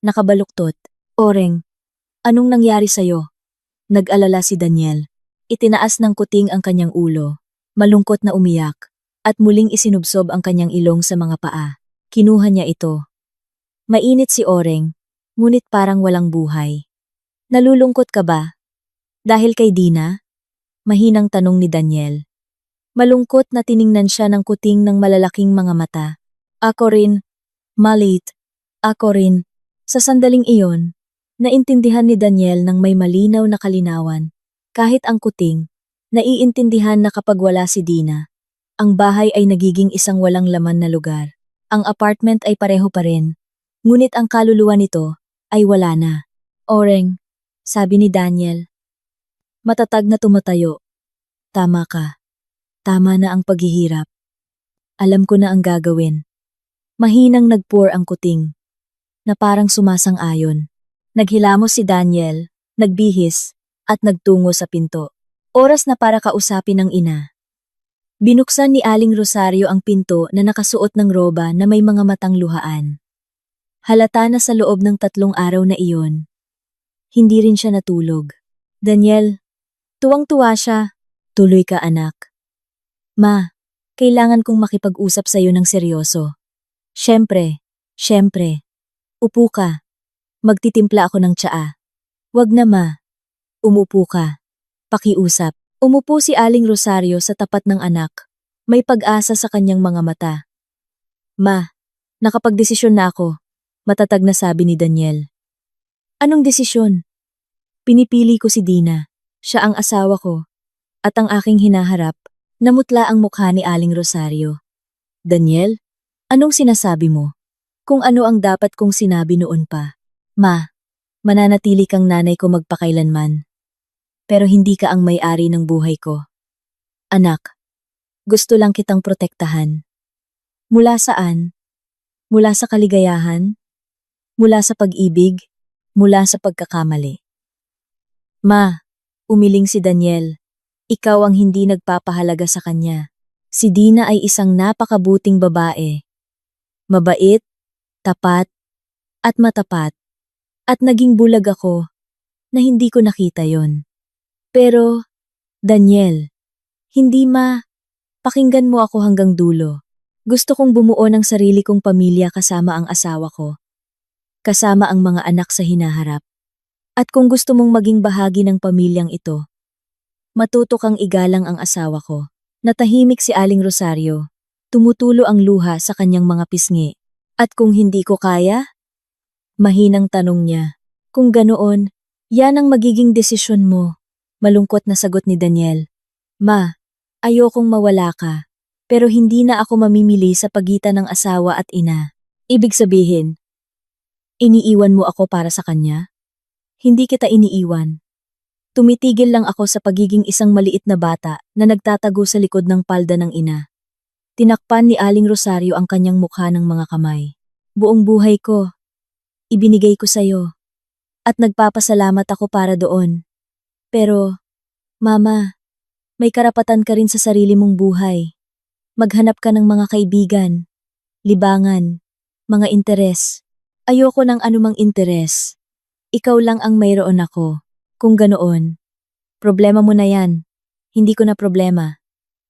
Nakabaluktot. Oreng, anong nangyari sa'yo? Nag-alala si Daniel. Itinaas ng kuting ang kanyang ulo. Malungkot na umiyak, at muling isinubsob ang kanyang ilong sa mga paa. Kinuha niya ito. Mainit si Oreng, ngunit parang walang buhay. Nalulungkot ka ba? Dahil kay Dina? Mahinang tanong ni Daniel. Malungkot na tiningnan siya ng kuting ng malalaking mga mata. Ako rin, malit. Ako rin. Sa sandaling iyon, naintindihan ni Daniel ng may malinaw na kalinawan. Kahit ang kuting, naiintindihan na kapag wala si Dina, ang bahay ay nagiging isang walang laman na lugar. Ang apartment ay pareho pa rin, ngunit ang kaluluwa nito ay wala na. Oreng, sabi ni Daniel. Matatag na tumatayo. Tama ka. Tama na ang paghihirap. Alam ko na ang gagawin. Mahinang nagpour ang kuting, na parang sumasang-ayon. Naghilamos si Daniel, nagbihis, at nagtungo sa pinto. Oras na para kausapin ng ina. Binuksan ni Aling Rosario ang pinto na nakasuot ng roba na may mga matang luhaan. Halata na sa loob ng 3 araw na iyon. Hindi rin siya natulog. Daniel, tuwang-tuwa siya. Tuloy ka anak. Ma, kailangan kong makipag-usap sa'yo ng seryoso. Siyempre. Upo ka. Magtitimpla ako ng tsaa. Wag na ma. Umupo ka. Pakiusap. Umupo si Aling Rosario sa tapat ng anak. May pag-asa sa kanyang mga mata. Ma, nakapagdesisyon na ako. Matatag na sabi ni Daniel. Anong desisyon? Pinipili ko si Dina. Siya ang asawa ko. At ang aking hinaharap. Namutla ang mukha ni Aling Rosario. Daniel, anong sinasabi mo? Kung ano ang dapat kong sinabi noon pa. Ma, mananatili kang nanay ko magpakailanman. Pero hindi ka ang may-ari ng buhay ko. Anak, gusto lang kitang protektahan. Mula saan? Mula sa kaligayahan? Mula sa pag-ibig? Mula sa pagkakamali? Ma, umiling si Daniel. Ikaw ang hindi nagpapahalaga sa kanya. Si Dina ay isang napakabuting babae. Mabait, tapat, at matapat. At naging bulag ako na hindi ko nakita yon. Pero, Daniel, hindi pakinggan mo ako hanggang dulo. Gusto kong bumuo ng sarili kong pamilya kasama ang asawa ko, kasama ang mga anak sa hinaharap. At kung gusto mong maging bahagi ng pamilyang ito, matuto kang igalang ang asawa ko. Natahimik si Aling Rosario. Tumutulo ang luha sa kanyang mga pisngi. At kung hindi ko kaya? Mahinang tanong niya. Kung ganoon, yan ang magiging desisyon mo. Malungkot na sagot ni Daniel. Ma, ayokong mawala ka. Pero hindi na ako mamimili sa pagitan ng asawa at ina. Ibig sabihin, iniiwan mo ako para sa kanya? Hindi kita iniiwan. Tumitigil lang ako sa pagiging isang maliit na bata na nagtatago sa likod ng palda ng ina. Tinakpan ni Aling Rosario ang kanyang mukha ng mga kamay. Buong buhay ko, ibinigay ko sa'yo. At nagpapasalamat ako para doon. Pero, Mama, may karapatan ka rin sa sarili mong buhay. Maghanap ka ng mga kaibigan, libangan, mga interes. Ayoko ng anumang interes. Ikaw lang ang mayroon ako. Kung ganoon, problema mo na yan. Hindi ko na problema.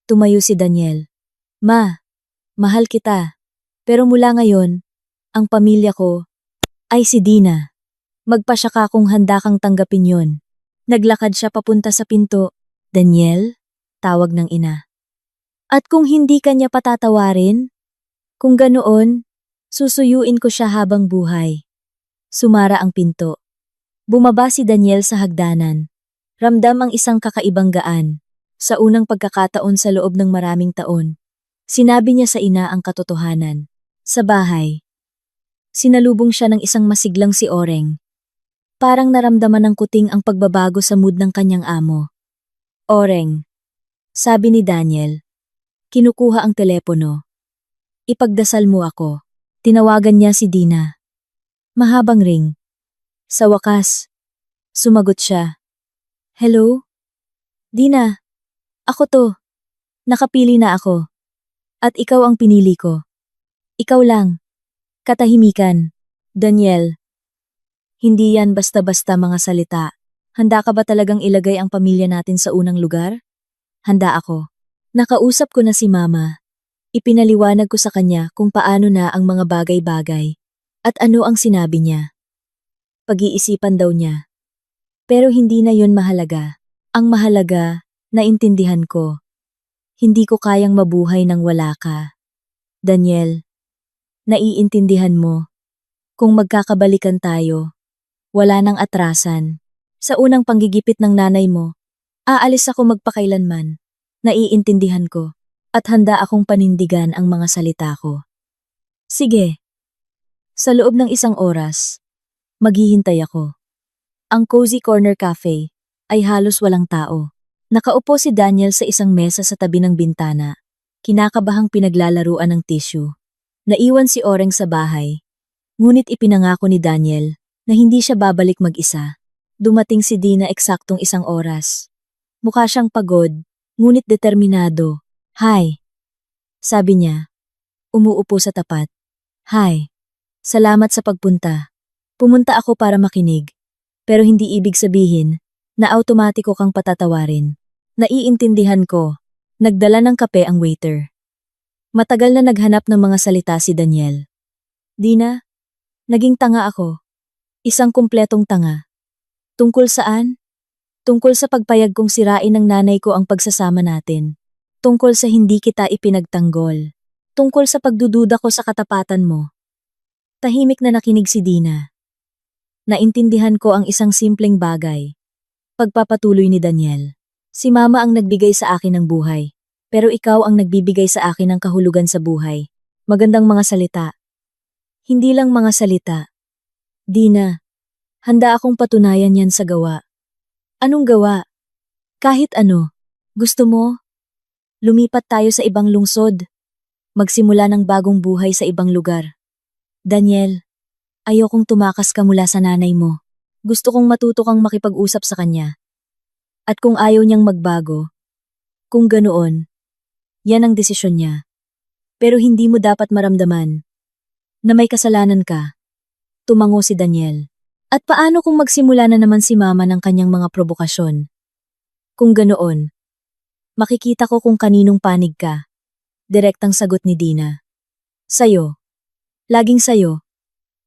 Tumayo si Daniel. Ma, mahal kita. Pero mula ngayon, ang pamilya ko ay si Dina. Magpasya ka kung handa kang tanggapin yon. Naglakad siya papunta sa pinto. Daniel, tawag ng ina. At kung hindi kanya patatawarin? Kung ganoon, susuyuin ko siya habang buhay. Sumara ang pinto. Bumaba si Daniel sa hagdanan. Ramdam ang isang kakaibang gaan. Sa unang pagkakataon sa loob ng maraming taon, sinabi niya sa ina ang katotohanan. Sa bahay, sinalubong siya ng isang masiglang si Oreng. Parang naramdaman ng kuting ang pagbabago sa mood ng kanyang amo. Oreng, sabi ni Daniel. Kinukuha ang telepono. Ipagdasal mo ako. Tinawagan niya si Dina. Mahabang ring. Sa wakas, sumagot siya. Hello? Dina, ako to. Nakapili na ako. At ikaw ang pinili ko. Ikaw lang. Katahimikan. Daniel. Hindi yan basta-basta mga salita. Handa ka ba talagang ilagay ang pamilya natin sa unang lugar? Handa ako. Nakausap ko na si Mama. Ipinaliwanag ko sa kanya kung paano na ang mga bagay-bagay. At ano ang sinabi niya. Pag-iisipan daw niya. Pero hindi na yon mahalaga. Ang mahalaga, naintindihan ko. Hindi ko kayang mabuhay nang wala ka. Daniel, naiintindihan mo. Kung magkakabalikan tayo, wala nang atrasan. Sa unang panggigipit ng nanay mo, aalis ako magpakailanman. Naiintindihan ko. At handa akong panindigan ang mga salita ko. Sige. Sa loob ng isang oras, maghihintay ako. Ang Cozy Corner Cafe ay halos walang tao. Nakaupo si Daniel sa isang mesa sa tabi ng bintana. Kinakabahang pinaglalaruan ng tissue. Naiwan si Oreng sa bahay. Ngunit ipinangako ni Daniel na hindi siya babalik mag-isa. Dumating si Dina eksaktong 1 oras. Mukha siyang pagod, ngunit determinado. Hi, sabi niya. Umuupo sa tapat. Hi, salamat sa pagpunta. Pumunta ako para makinig. Pero hindi ibig sabihin na automatiko kang patatawarin. Naiintindihan ko. Nagdala ng kape ang waiter. Matagal na naghanap ng mga salita si Daniel. Dina, naging tanga ako. Isang kumpletong tanga. Tungkol saan? Tungkol sa pagpayag kong sirain ng nanay ko ang pagsasama natin. Tungkol sa hindi kita ipinagtanggol. Tungkol sa pagdududa ko sa katapatan mo. Tahimik na nakinig si Dina. Naintindihan ko ang isang simpleng bagay. Pagpapatuloy ni Daniel. Si Mama ang nagbigay sa akin ng buhay. Pero ikaw ang nagbibigay sa akin ng kahulugan sa buhay. Magandang mga salita. Hindi lang mga salita. Dina, handa akong patunayan yan sa gawa. Anong gawa? Kahit ano. Gusto mo? Lumipat tayo sa ibang lungsod. Magsimula ng bagong buhay sa ibang lugar. Daniel, ayokong tumakas ka mula sa nanay mo. Gusto kong matuto kang makipag-usap sa kanya. At kung ayaw niyang magbago, kung ganoon, yan ang desisyon niya. Pero hindi mo dapat maramdaman na may kasalanan ka. Tumango si Daniel. At paano kung magsimula na naman si Mama ng kanyang mga provokasyon? Kung ganoon, makikita ko kung kaninong panig ka. Direktang sagot ni Dina. Sayo. Laging sayo.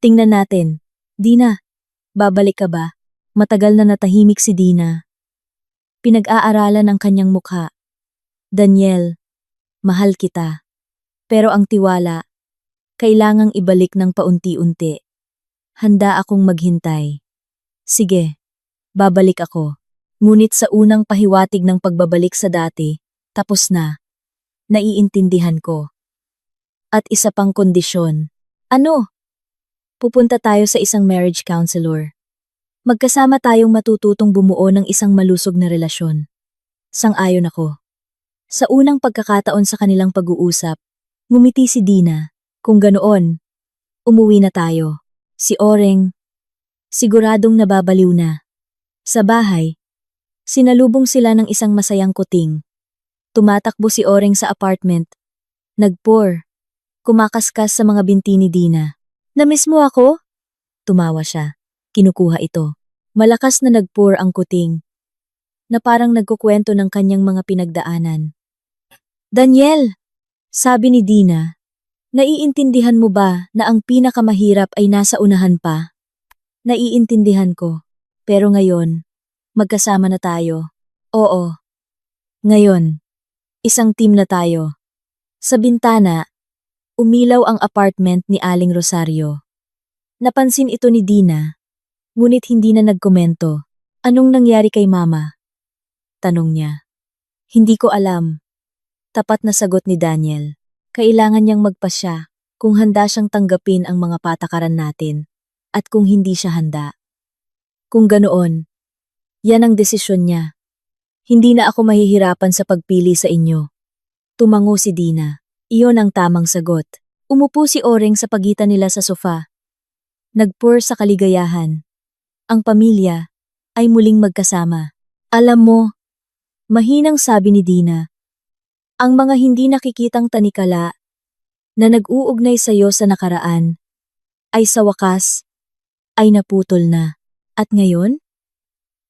Tingnan natin. Dina, babalik ka ba? Matagal na natahimik si Dina. Pinag-aaralan ang kanyang mukha. Daniel, mahal kita. Pero ang tiwala, kailangang ibalik ng paunti-unti. Handa akong maghintay. Sige, babalik ako. Ngunit sa unang pahiwatig ng pagbabalik sa dati, tapos na. Naiintindihan ko. At isa pang kondisyon. Ano? Pupunta tayo sa isang marriage counselor. Magkasama tayong matututong bumuo ng isang malusog na relasyon. Sang-ayon ako. Sa unang pagkakataon sa kanilang pag-uusap, ngumiti si Dina. Kung ganoon, umuwi na tayo. Si Oreng, siguradong nababaliw na. Sa bahay, sinalubong sila ng isang masayang kuting. Tumatakbo si Oreng sa apartment. Nagpour. Kumakaskas sa mga binti ni Dina. Namiss mo ako? Tumawa siya. Kinukuha ito. Malakas na nagpour ang kuting, na parang nagkukwento ng kanyang mga pinagdaanan. Daniel! Sabi ni Dina, naiintindihan mo ba na ang pinakamahirap ay nasa unahan pa? Naiintindihan ko, pero ngayon, magkasama na tayo. Oo. Ngayon, isang team na tayo. Sa bintana, umilaw ang apartment ni Aling Rosario. Napansin ito ni Dina, ngunit hindi na nagkomento. Anong nangyari kay mama? Tanong niya. Hindi ko alam. Tapat na sagot ni Daniel. Kailangan niyang magpasya kung handa siyang tanggapin ang mga patakaran natin at kung hindi siya handa. Kung ganoon, yan ang desisyon niya. Hindi na ako mahihirapan sa pagpili sa inyo. Tumango si Dina. Iyon ang tamang sagot. Umupo si Oreng sa pagitan nila sa sofa. Nagpour sa kaligayahan. Ang pamilya ay muling magkasama. Alam mo, mahinang sabi ni Dina, ang mga hindi nakikitang tanikala na nag-uugnay sa iyo sa nakaraan ay sa wakas ay naputol na. At ngayon?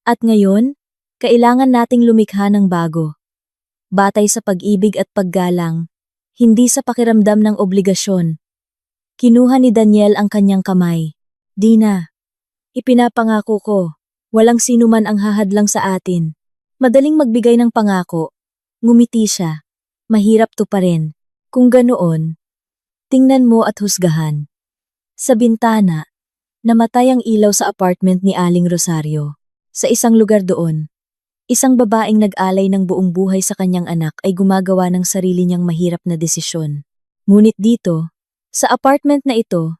At ngayon, kailangan nating lumikha ng bago. Batay sa pag-ibig at paggalang, hindi sa pakiramdam ng obligasyon. Kinuha ni Daniel ang kanyang kamay. Dina, ipinapangako ko, walang sinuman ang hahadlang sa atin. Madaling magbigay ng pangako. Ngumiti siya. Mahirap to pa rin. Kung ganoon, tingnan mo at husgahan. Sa bintana, namatay ang ilaw sa apartment ni Aling Rosario. Sa isang lugar doon, isang babaeng nag-alay ng buong buhay sa kanyang anak ay gumagawa ng sarili niyang mahirap na desisyon. Ngunit dito, sa apartment na ito,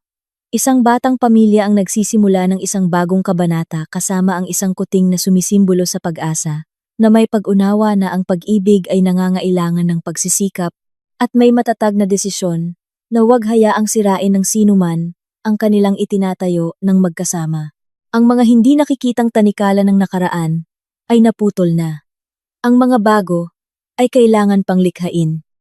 isang batang pamilya ang nagsisimula ng isang bagong kabanata kasama ang isang kuting na sumisimbolo sa pag-asa, na may pag-unawa na ang pag-ibig ay nangangailangan ng pagsisikap at may matatag na desisyon na huwag hayaang sirain ng sinuman ang kanilang itinatayo ng magkasama. Ang mga hindi nakikitang tanikala ng nakaraan ay naputol na. Ang mga bago ay kailangan pang likhain.